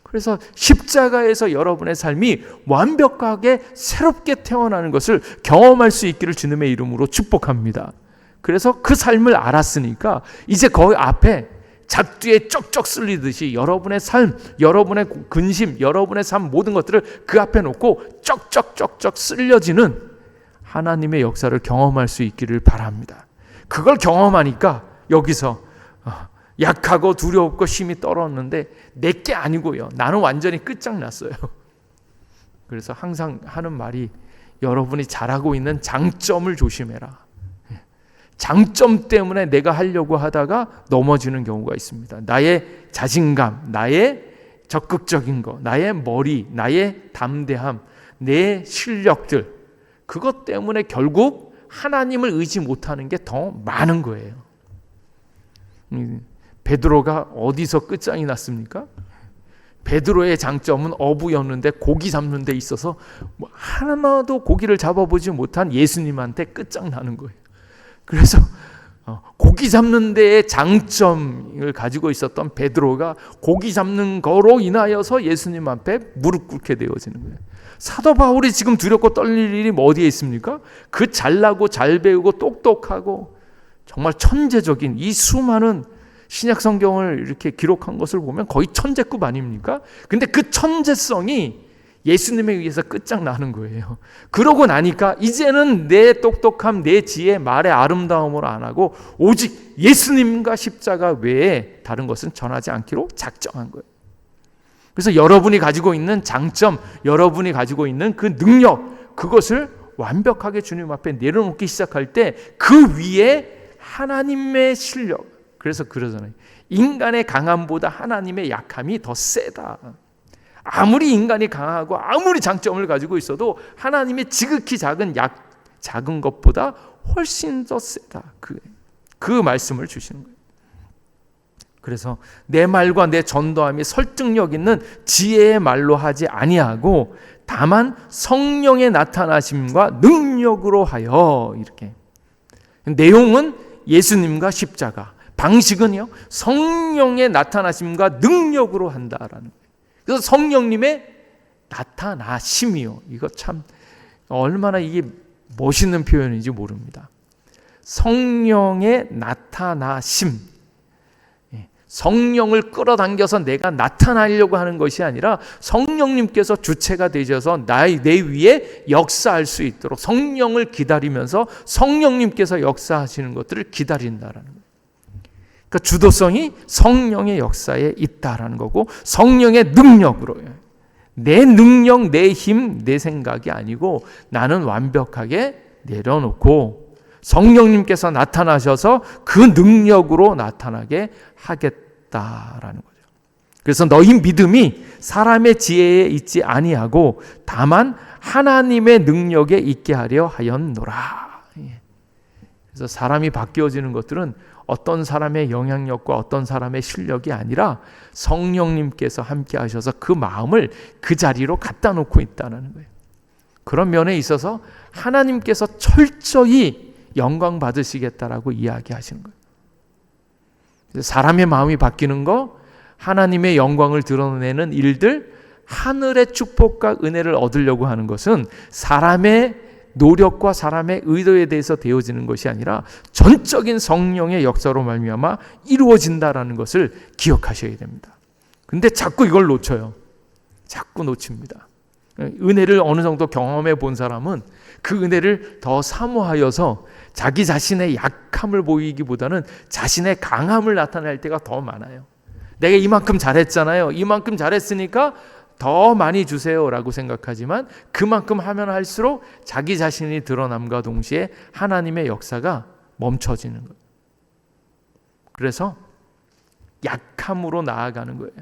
그래서 십자가에서 여러분의 삶이 완벽하게 새롭게 태어나는 것을 경험할 수 있기를 주님의 이름으로 축복합니다. 그래서 그 삶을 알았으니까 이제 거기 앞에 작두에 쩍쩍 쓸리듯이 여러분의 삶, 여러분의 근심, 여러분의 삶 모든 것들을 그 앞에 놓고 쩍쩍쩍쩍 쓸려지는 하나님의 역사를 경험할 수 있기를 바랍니다. 그걸 경험하니까 여기서 약하고 두렵고 힘이 떨었는데 내게 아니고요, 나는 완전히 끝장났어요. 그래서 항상 하는 말이 여러분이 잘하고 있는 장점을 조심해라. 장점 때문에 내가 하려고 하다가 넘어지는 경우가 있습니다. 나의 자신감, 나의 적극적인 거, 나의 머리, 나의 담대함, 내 실력들, 그것 때문에 결국 하나님을 의지 못하는 게 더 많은 거예요. 베드로가 어디서 끝장이 났습니까? 베드로의 장점은 어부였는데 고기 잡는 데 있어서 하나도 고기를 잡아보지 못한 예수님한테 끝장나는 거예요. 그래서 고기 잡는 데의 장점을 가지고 있었던 베드로가 고기 잡는 거로 인하여서 예수님 앞에 무릎 꿇게 되어지는 거예요. 사도 바울이 지금 두렵고 떨릴 일이 어디에 있습니까? 그 잘나고 잘 배우고 똑똑하고 정말 천재적인 이 수많은 신약 성경을 이렇게 기록한 것을 보면 거의 천재급 아닙니까? 근데 그 천재성이 예수님에 의해서 끝장나는 거예요. 그러고 나니까 이제는 내 똑똑함, 내 지혜, 말의 아름다움으로 안 하고 오직 예수님과 십자가 외에 다른 것은 전하지 않기로 작정한 거예요. 그래서 여러분이 가지고 있는 장점, 여러분이 가지고 있는 그 능력, 그것을 완벽하게 주님 앞에 내려놓기 시작할 때 그 위에 하나님의 실력, 그래서 그러잖아요. 인간의 강함보다 하나님의 약함이 더 세다. 아무리 인간이 강하고 아무리 장점을 가지고 있어도 하나님의 지극히 작은 것보다 훨씬 더 세다. 그 말씀을 주시는 거예요. 그래서 내 말과 내 전도함이 설득력 있는 지혜의 말로 하지 아니하고 다만 성령의 나타나심과 능력으로 하여, 이렇게. 내용은 예수님과 십자가, 방식은요 성령의 나타나심과 능력으로 한다라는 거예요. 그래서 성령님의 나타나심이요. 이거 참 얼마나 이게 멋있는 표현인지 모릅니다. 성령의 나타나심. 성령을 끌어당겨서 내가 나타나려고 하는 것이 아니라 성령님께서 주체가 되셔서 내 위에 역사할 수 있도록 성령을 기다리면서 성령님께서 역사하시는 것들을 기다린다라는 거예요. 그러니까 주도성이 성령의 역사에 있다라는 거고, 성령의 능력으로요. 내 능력, 내 힘, 내 생각이 아니고 나는 완벽하게 내려놓고 성령님께서 나타나셔서 그 능력으로 나타나게 하겠다라는 거죠. 그래서 너희 믿음이 사람의 지혜에 있지 아니하고 다만 하나님의 능력에 있게 하려 하였노라. 그래서 사람이 바뀌어지는 것들은 어떤 사람의 영향력과 어떤 사람의 실력이 아니라 성령님께서 함께 하셔서 그 마음을 그 자리로 갖다 놓고 있다는 거예요. 그런 면에 있어서 하나님께서 철저히 영광 받으시겠다라고 이야기하시는 거예요. 사람의 마음이 바뀌는 거, 하나님의 영광을 드러내는 일들, 하늘의 축복과 은혜를 얻으려고 하는 것은 사람의 노력과 사람의 의도에 대해서 되어지는 것이 아니라 전적인 성령의 역사로 말미암아 이루어진다라는 것을 기억하셔야 됩니다. 근데 자꾸 이걸 놓쳐요. 자꾸 놓칩니다. 은혜를 어느 정도 경험해 본 사람은 그 은혜를 더 사모하여서 자기 자신의 약함을 보이기보다는 자신의 강함을 나타낼 때가 더 많아요. 내가 이만큼 잘했잖아요. 이만큼 잘했으니까 더 많이 주세요라고 생각하지만 그만큼 하면 할수록 자기 자신이 드러남과 동시에 하나님의 역사가 멈춰지는 거예요. 그래서 약함으로 나아가는 거예요.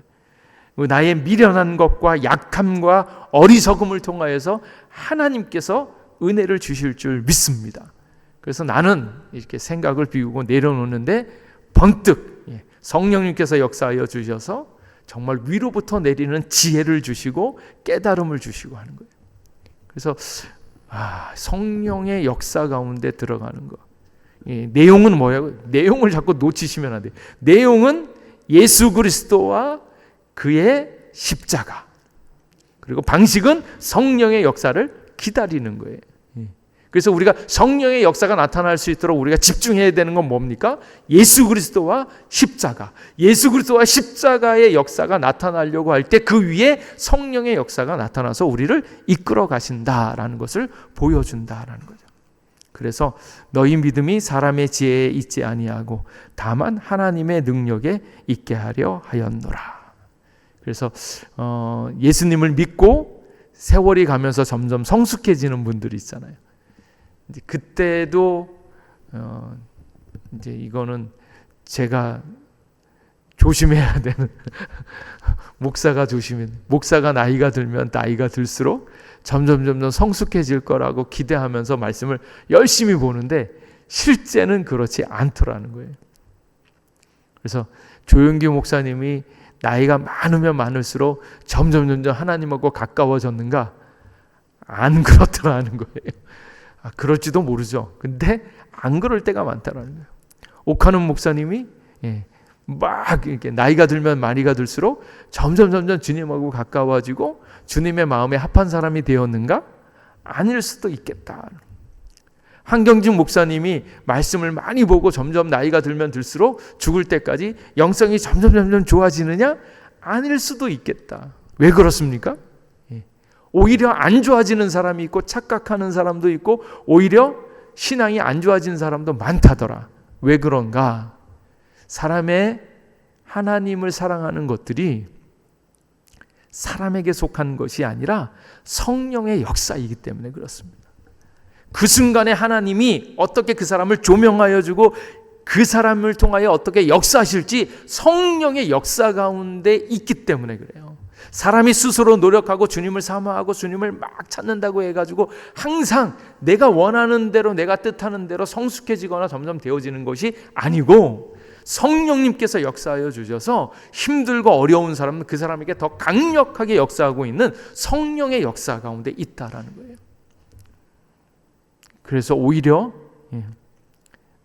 나의 미련한 것과 약함과 어리석음을 통하여서 하나님께서 은혜를 주실 줄 믿습니다. 그래서 나는 이렇게 생각을 비우고 내려놓는데 번뜩 성령님께서 역사하여 주셔서 정말 위로부터 내리는 지혜를 주시고 깨달음을 주시고 하는 거예요. 그래서 성령의 역사 가운데 들어가는 거. 내용은 뭐예요? 내용을 자꾸 놓치시면 안 돼요. 내용은 예수 그리스도와 그의 십자가. 그리고 방식은 성령의 역사를 기다리는 거예요. 그래서 우리가 성령의 역사가 나타날 수 있도록 우리가 집중해야 되는 건 뭡니까? 예수 그리스도와 십자가. 예수 그리스도와 십자가의 역사가 나타나려고 할 때 그 위에 성령의 역사가 나타나서 우리를 이끌어 가신다라는 것을 보여준다라는 거죠. 그래서 너희 믿음이 사람의 지혜에 있지 아니하고 다만 하나님의 능력에 있게 하려 하였노라. 그래서 예수님을 믿고 세월이 가면서 점점 성숙해지는 분들이 있잖아요. 이제 그때도 이제 이거는 제가 조심해야 되는 목사가 나이가 들면 나이가 들수록 점점 성숙해질 거라고 기대하면서 말씀을 열심히 보는데 실제는 그렇지 않더라는 거예요. 그래서 조용기 목사님이 나이가 많으면 많을수록 점점 하나님하고 가까워졌는가? 안 그렇더라는 거예요. 그럴지도 모르죠. 근데 안 그럴 때가 많다라는 거예요. 옥하는 목사님이 막 이렇게 나이가 들면 많이가 들수록 점점 주님하고 가까워지고 주님의 마음에 합한 사람이 되었는가? 아닐 수도 있겠다. 한경직 목사님이 말씀을 많이 보고 점점 나이가 들면 들수록 죽을 때까지 영성이 점점 좋아지느냐? 아닐 수도 있겠다. 왜 그렇습니까? 오히려 안 좋아지는 사람이 있고 착각하는 사람도 있고 오히려 신앙이 안 좋아진 사람도 많다더라. 왜 그런가? 사람의 하나님을 사랑하는 것들이 사람에게 속한 것이 아니라 성령의 역사이기 때문에 그렇습니다. 그 순간에 하나님이 어떻게 그 사람을 조명하여 주고 그 사람을 통하여 어떻게 역사하실지 성령의 역사 가운데 있기 때문에 그래요. 사람이 스스로 노력하고 주님을 사모하고 주님을 막 찾는다고 해가지고 항상 내가 원하는 대로 내가 뜻하는 대로 성숙해지거나 점점 되어지는 것이 아니고 성령님께서 역사하여 주셔서 힘들고 어려운 사람은 그 사람에게 더 강력하게 역사하고 있는 성령의 역사 가운데 있다라는 거예요. 그래서 오히려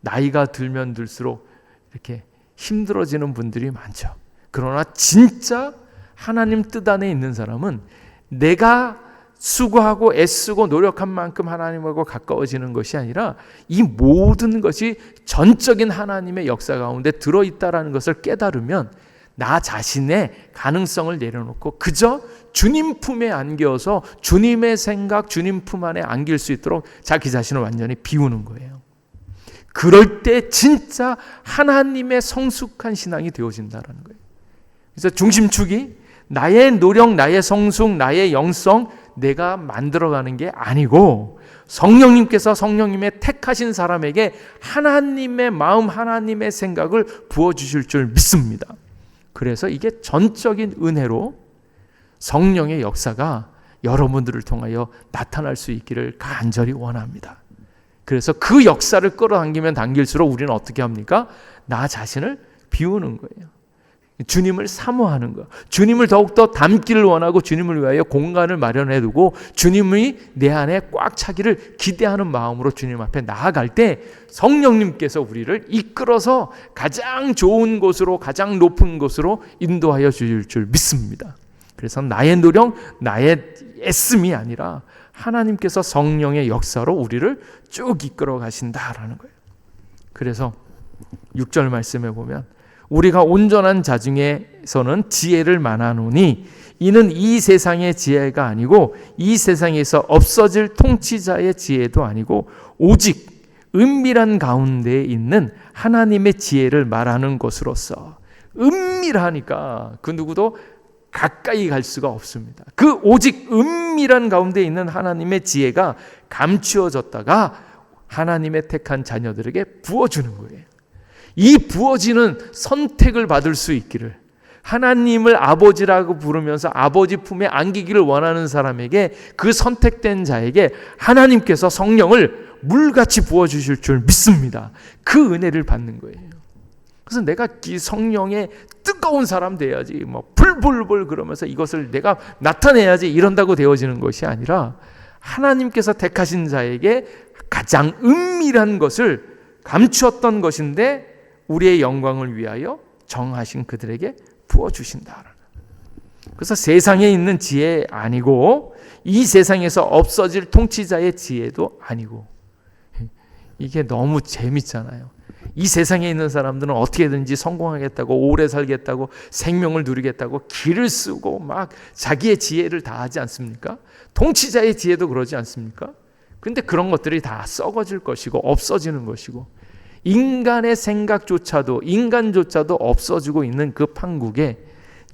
나이가 들면 들수록 이렇게 힘들어지는 분들이 많죠. 그러나 진짜 하나님 뜻 안에 있는 사람은 내가 수고하고 애쓰고 노력한 만큼 하나님하고 가까워지는 것이 아니라 이 모든 것이 전적인 하나님의 역사 가운데 들어있다는 것을 깨달으면 나 자신의 가능성을 내려놓고 그저 주님 품에 안겨서 주님의 생각, 주님 품 안에 안길 수 있도록 자기 자신을 완전히 비우는 거예요. 그럴 때 진짜 하나님의 성숙한 신앙이 되어진다는 거예요. 그래서 중심축이 나의 노력, 나의 성숙, 나의 영성 내가 만들어가는 게 아니고 성령님께서 성령님의 택하신 사람에게 하나님의 마음, 하나님의 생각을 부어주실 줄 믿습니다. 그래서 이게 전적인 은혜로 성령의 역사가 여러분들을 통하여 나타날 수 있기를 간절히 원합니다. 그래서 그 역사를 끌어당기면 당길수록 우리는 어떻게 합니까? 나 자신을 비우는 거예요. 주님을 사모하는 거. 주님을 더욱더 닮기를 원하고 주님을 위하여 공간을 마련해 두고 주님이 내 안에 꽉 차기를 기대하는 마음으로 주님 앞에 나아갈 때 성령님께서 우리를 이끌어서 가장 좋은 곳으로 가장 높은 곳으로 인도하여 주실 줄 믿습니다. 그래서 나의 노력, 나의 애씀이 아니라 하나님께서 성령의 역사로 우리를 쭉 이끌어 가신다라는 거예요. 그래서 6절 말씀에 보면 우리가 온전한 자중에서는 지혜를 만하노니 이는 이 세상의 지혜가 아니고 이 세상에서 없어질 통치자의 지혜도 아니고 오직 은밀한 가운데에 있는 하나님의 지혜를 말하는 것으로서 은밀하니까 그 누구도 가까이 갈 수가 없습니다. 그 오직 은밀한 가운데 있는 하나님의 지혜가 감추어졌다가 하나님의 택한 자녀들에게 부어주는 거예요. 이 부어지는 선택을 받을 수 있기를 하나님을 아버지라고 부르면서 아버지 품에 안기기를 원하는 사람에게 그 선택된 자에게 하나님께서 성령을 물같이 부어주실 줄 믿습니다. 그 은혜를 받는 거예요. 그래서 내가 이 성령의 뜨거운 사람 돼야지 뭐 불불불 그러면서 이것을 내가 나타내야지 이런다고 되어지는 것이 아니라 하나님께서 택하신 자에게 가장 은밀한 것을 감추었던 것인데 우리의 영광을 위하여 정하신 그들에게 부어주신다. 그래서 세상에 있는 지혜 아니고 이 세상에서 없어질 통치자의 지혜도 아니고 이게 너무 재밌잖아요. 이 세상에 있는 사람들은 어떻게든지 성공하겠다고 오래 살겠다고 생명을 누리겠다고 길을 쓰고 막 자기의 지혜를 다하지 않습니까? 통치자의 지혜도 그러지 않습니까? 근데 그런 것들이 다 썩어질 것이고 없어지는 것이고 인간의 생각조차도 인간조차도 없어지고 있는 그 판국에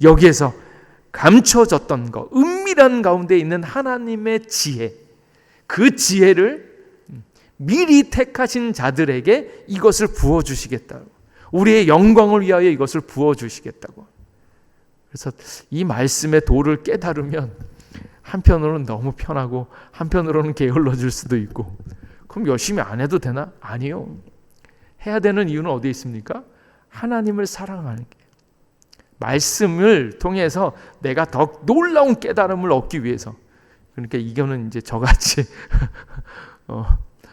여기에서 감춰졌던 것 은밀한 가운데 있는 하나님의 지혜 그 지혜를 미리 택하신 자들에게 이것을 부어주시겠다고 우리의 영광을 위하여 이것을 부어주시겠다고 그래서 이 말씀의 도를 깨달으면 한편으로는 너무 편하고 한편으로는 게을러질 수도 있고 그럼 열심히 안 해도 되나? 아니요. 해야 되는 이유는 어디에 있습니까? 하나님을 사랑하는 게 말씀을 통해서 내가 더 놀라운 깨달음을 얻기 위해서. 그러니까 이거는 이제 저같이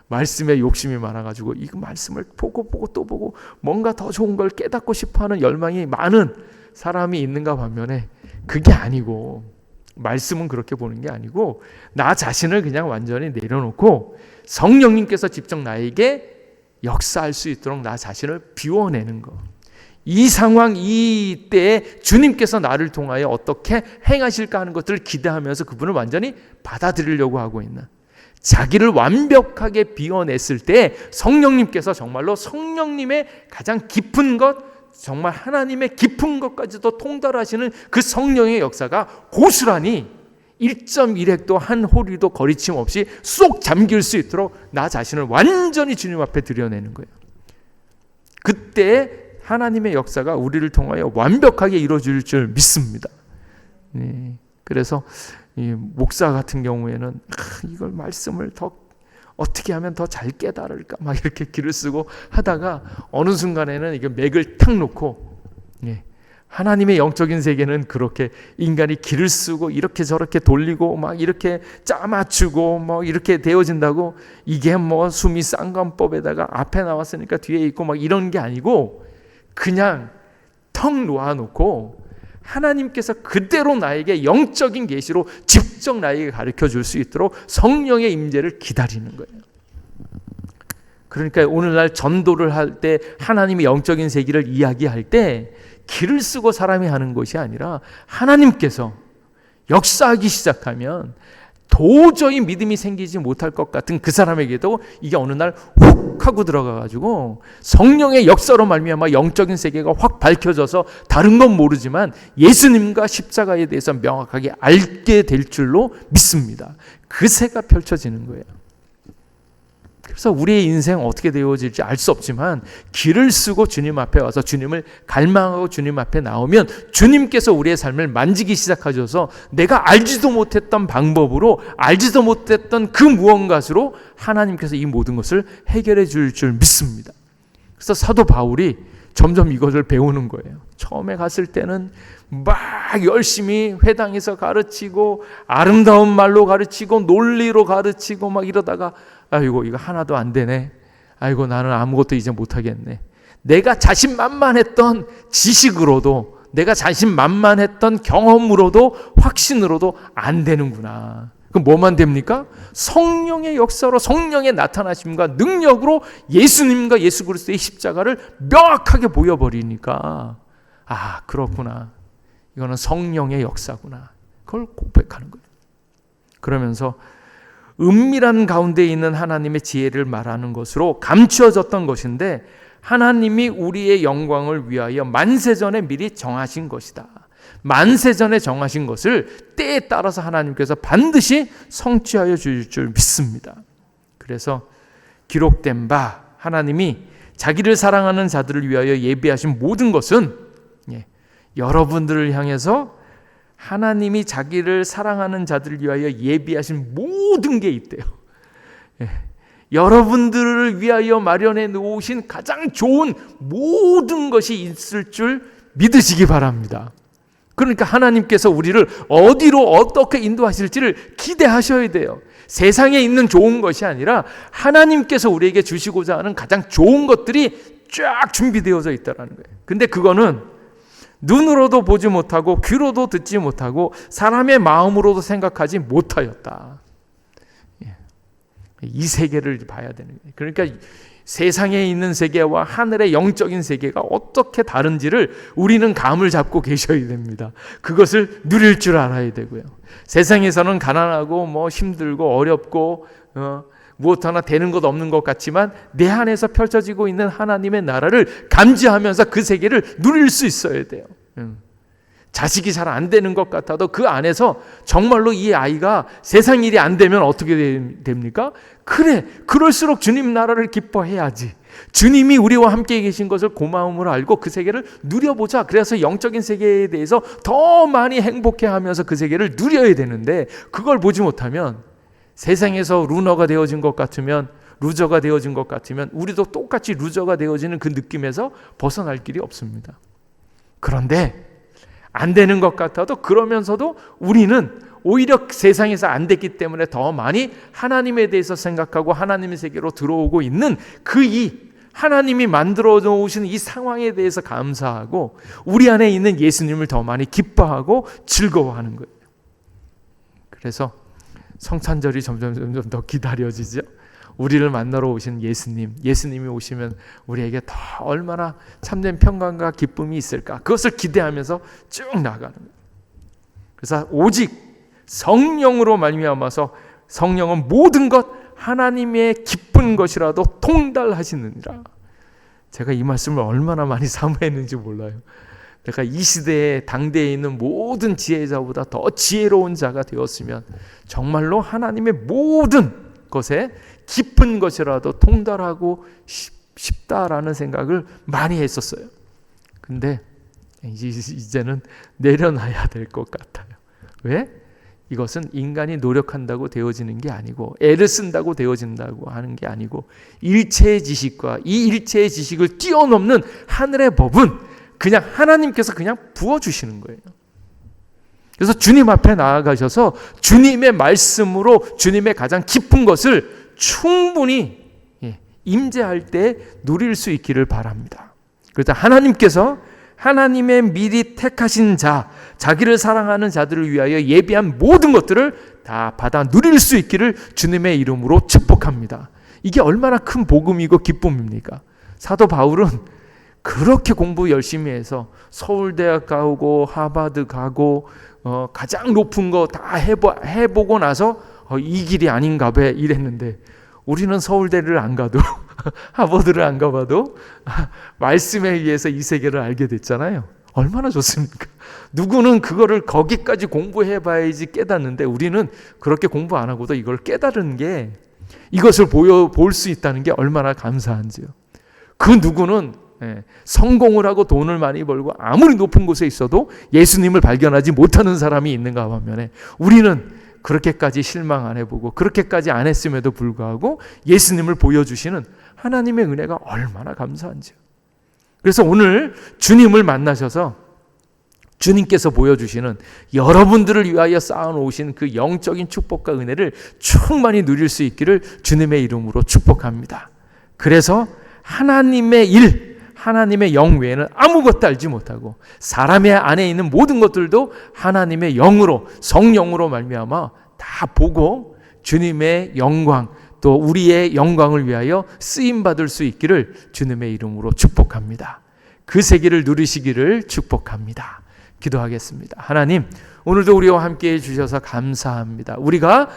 말씀에 욕심이 많아가지고 이 말씀을 보고 또 보고 뭔가 더 좋은 걸 깨닫고 싶어하는 열망이 많은 사람이 있는가 반면에, 그게 아니고, 말씀은 그렇게 보는 게 아니고 나 자신을 그냥 완전히 내려놓고 성령님께서 직접 나에게 역사할 수 있도록 나 자신을 비워내는 거. 이 상황, 이 때에 주님께서 나를 통하여 어떻게 행하실까 하는 것들을 기대하면서 그분을 완전히 받아들이려고 하고 있는, 자기를 완벽하게 비워냈을 때 성령님께서 정말로 성령님의 가장 깊은 것, 정말 하나님의 깊은 것까지도 통달하시는 그 성령의 역사가 고스란히 1.1획도 한 호리도 거리낌 없이 쏙 잠길 수 있도록 나 자신을 완전히 주님 앞에 드러내는 거예요. 그때 하나님의 역사가 우리를 통하여 완벽하게 이루어질 줄 믿습니다. 네. 그래서 이 목사 같은 경우에는 이걸 말씀을 더 어떻게 하면 더 잘 깨달을까 막 이렇게 길을 쓰고 하다가 어느 순간에는 이게 맥을 탁 놓고, 하나님의 영적인 세계는 그렇게 인간이 길을 쓰고 이렇게 저렇게 돌리고 막 이렇게 짜 맞추고 뭐 이렇게 되어진다고, 이게 뭐 수미 쌍관법에다가 앞에 나왔으니까 뒤에 있고 막 이런 게 아니고, 그냥 턱 놓아놓고 하나님께서 그대로 나에게 영적인 계시로 직접 나에게 가르쳐 줄 수 있도록 성령의 임재를 기다리는 거예요. 그러니까 오늘날 전도를 할 때 하나님의 영적인 세계를 이야기할 때 길을 쓰고 사람이 하는 것이 아니라 하나님께서 역사하기 시작하면 도저히 믿음이 생기지 못할 것 같은 그 사람에게도 이게 어느 날 훅 하고 들어가가지고 성령의 역사로 말미암아 영적인 세계가 확 밝혀져서 다른 건 모르지만 예수님과 십자가에 대해서 명확하게 알게 될 줄로 믿습니다. 그 새가 펼쳐지는 거예요. 그래서 우리의 인생 어떻게 되어질지 알 수 없지만 길을 쓰고 주님 앞에 와서 주님을 갈망하고 주님 앞에 나오면 주님께서 우리의 삶을 만지기 시작하셔서 내가 알지도 못했던 방법으로, 알지도 못했던 그 무언가로 하나님께서 이 모든 것을 해결해 줄 믿습니다. 그래서 사도 바울이 점점 이것을 배우는 거예요. 처음에 갔을 때는 막 열심히 회당에서 가르치고 아름다운 말로 가르치고 논리로 가르치고 막 이러다가 아이고 이거 하나도 안 되네. 아이고 나는 아무것도 이제 못하겠네. 내가 자신만만했던 지식으로도, 내가 자신만만했던 경험으로도, 확신으로도 안 되는구나. 그럼 뭐만 됩니까? 성령의 역사로, 성령의 나타나심과 능력으로 예수님과 예수 그리스도의 십자가를 명확하게 보여버리니까, 아 그렇구나, 이거는 성령의 역사구나, 그걸 고백하는 거예요. 그러면서 은밀한 가운데 있는 하나님의 지혜를 말하는 것으로 감추어졌던 것인데 하나님이 우리의 영광을 위하여 만세전에 미리 정하신 것이다. 만세전에 정하신 것을 때에 따라서 하나님께서 반드시 성취하여 주실 줄 믿습니다. 그래서 기록된 바 하나님이 자기를 사랑하는 자들을 위하여 예비하신 모든 것은, 여러분들을 향해서 하나님이 자기를 사랑하는 자들을 위하여 예비하신 모든 게 있대요. 여러분들을 위하여 마련해 놓으신 가장 좋은 모든 것이 있을 줄 믿으시기 바랍니다. 그러니까 하나님께서 우리를 어디로 어떻게 인도하실지를 기대하셔야 돼요. 세상에 있는 좋은 것이 아니라 하나님께서 우리에게 주시고자 하는 가장 좋은 것들이 쫙 준비되어져 있다는 거예요. 근데 그거는 눈으로도 보지 못하고 귀로도 듣지 못하고 사람의 마음으로도 생각하지 못하였다. 이 세계를 봐야 되는 거예요. 그러니까 세상에 있는 세계와 하늘의 영적인 세계가 어떻게 다른지를 우리는 감을 잡고 계셔야 됩니다. 그것을 누릴 줄 알아야 되고요. 세상에서는 가난하고 뭐 힘들고 어렵고 무엇 하나 되는 것 없는 것 같지만 내 안에서 펼쳐지고 있는 하나님의 나라를 감지하면서 그 세계를 누릴 수 있어야 돼요. 자식이 잘 안 되는 것 같아도 그 안에서 정말로 이 아이가 세상 일이 안 되면 어떻게 됩니까? 그래, 그럴수록 주님 나라를 기뻐해야지. 주님이 우리와 함께 계신 것을 고마움으로 알고 그 세계를 누려보자. 그래서 영적인 세계에 대해서 더 많이 행복해하면서 그 세계를 누려야 되는데, 그걸 보지 못하면 세상에서 루너가 되어진 것 같으면, 루저가 되어진 것 같으면 우리도 똑같이 루저가 되어지는 그 느낌에서 벗어날 길이 없습니다. 그런데 안 되는 것 같아도 그러면서도 우리는 오히려 세상에서 안 됐기 때문에 더 많이 하나님에 대해서 생각하고 하나님의 세계로 들어오고 있는 하나님이 만들어 놓으신 이 상황에 대해서 감사하고 우리 안에 있는 예수님을 더 많이 기뻐하고 즐거워하는 거예요. 그래서 성찬절이 점점 더 기다려지죠. 우리를 만나러 오신 예수님이 오시면 우리에게 더 얼마나 참된 평강과 기쁨이 있을까, 그것을 기대하면서 쭉 나가는 거예요. 그래서 오직 성령으로 말미암아서 성령은 모든 것 하나님의 기쁜 것이라도 통달하시느니라. 제가 이 말씀을 얼마나 많이 사모했는지 몰라요. 내가 이 시대에 당대에 있는 모든 지혜자보다 더 지혜로운 자가 되었으면 정말로 하나님의 모든 것에 깊은 것이라도 통달하고 싶다라는 생각을 많이 했었어요. 근데 이제는 내려놔야 될 것 같아요. 왜? 이것은 인간이 노력한다고 되어지는 게 아니고 애를 쓴다고 되어진다고 하는 게 아니고 일체의 지식과 이 일체의 지식을 뛰어넘는 하늘의 법은 그냥 하나님께서 그냥 부어주시는 거예요. 그래서 주님 앞에 나아가셔서 주님의 말씀으로 주님의 가장 깊은 것을 충분히 임재할 때 누릴 수 있기를 바랍니다. 그래서 하나님께서 하나님의 미리 택하신 자기를 사랑하는 자들을 위하여 예비한 모든 것들을 다 받아 누릴 수 있기를 주님의 이름으로 축복합니다. 이게 얼마나 큰 복음이고 기쁨입니까? 사도 바울은 그렇게 공부 열심히 해서 서울대학 가고 하버드 가고 가장 높은 거 다 해보고 나서 이 길이 아닌가 봐 이랬는데, 우리는 서울대를 안 가도 하버드를 안 가봐도 말씀에 의해서 이 세계를 알게 됐잖아요. 얼마나 좋습니까? 누구는 그거를 거기까지 공부해봐야지 깨닫는데 우리는 그렇게 공부 안 하고도 이걸 깨달은 게, 이것을 볼 수 있다는 게 얼마나 감사한지요. 그 누구는 성공을 하고 돈을 많이 벌고 아무리 높은 곳에 있어도 예수님을 발견하지 못하는 사람이 있는가 반면에 우리는 그렇게까지 실망 안 해보고 그렇게까지 안 했음에도 불구하고 예수님을 보여주시는 하나님의 은혜가 얼마나 감사한지요. 그래서 오늘 주님을 만나셔서 주님께서 보여주시는 여러분들을 위하여 쌓아놓으신 그 영적인 축복과 은혜를 충만히 누릴 수 있기를 주님의 이름으로 축복합니다. 그래서 하나님의 하나님의 영 외에는 아무것도 알지 못하고 사람의 안에 있는 모든 것들도 하나님의 영으로, 성령으로 말미암아 다 보고 주님의 영광, 또 우리의 영광을 위하여 쓰임받을 수 있기를 주님의 이름으로 축복합니다. 그 세계를 누리시기를 축복합니다. 기도하겠습니다. 하나님, 오늘도 우리와 함께 해주셔서 감사합니다. 우리가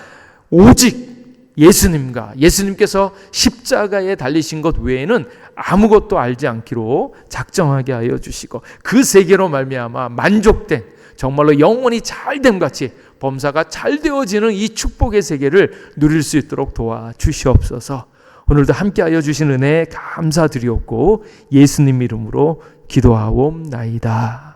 오직 예수님께서 십자가에 달리신 것 외에는 아무것도 알지 않기로 작정하게 하여 주시고 그 세계로 말미암아 만족된, 정말로 영원히 잘됨 같이 범사가 잘 되어지는 이 축복의 세계를 누릴 수 있도록 도와주시옵소서. 오늘도 함께하여 주신 은혜 감사드리옵고 예수님 이름으로 기도하옵나이다.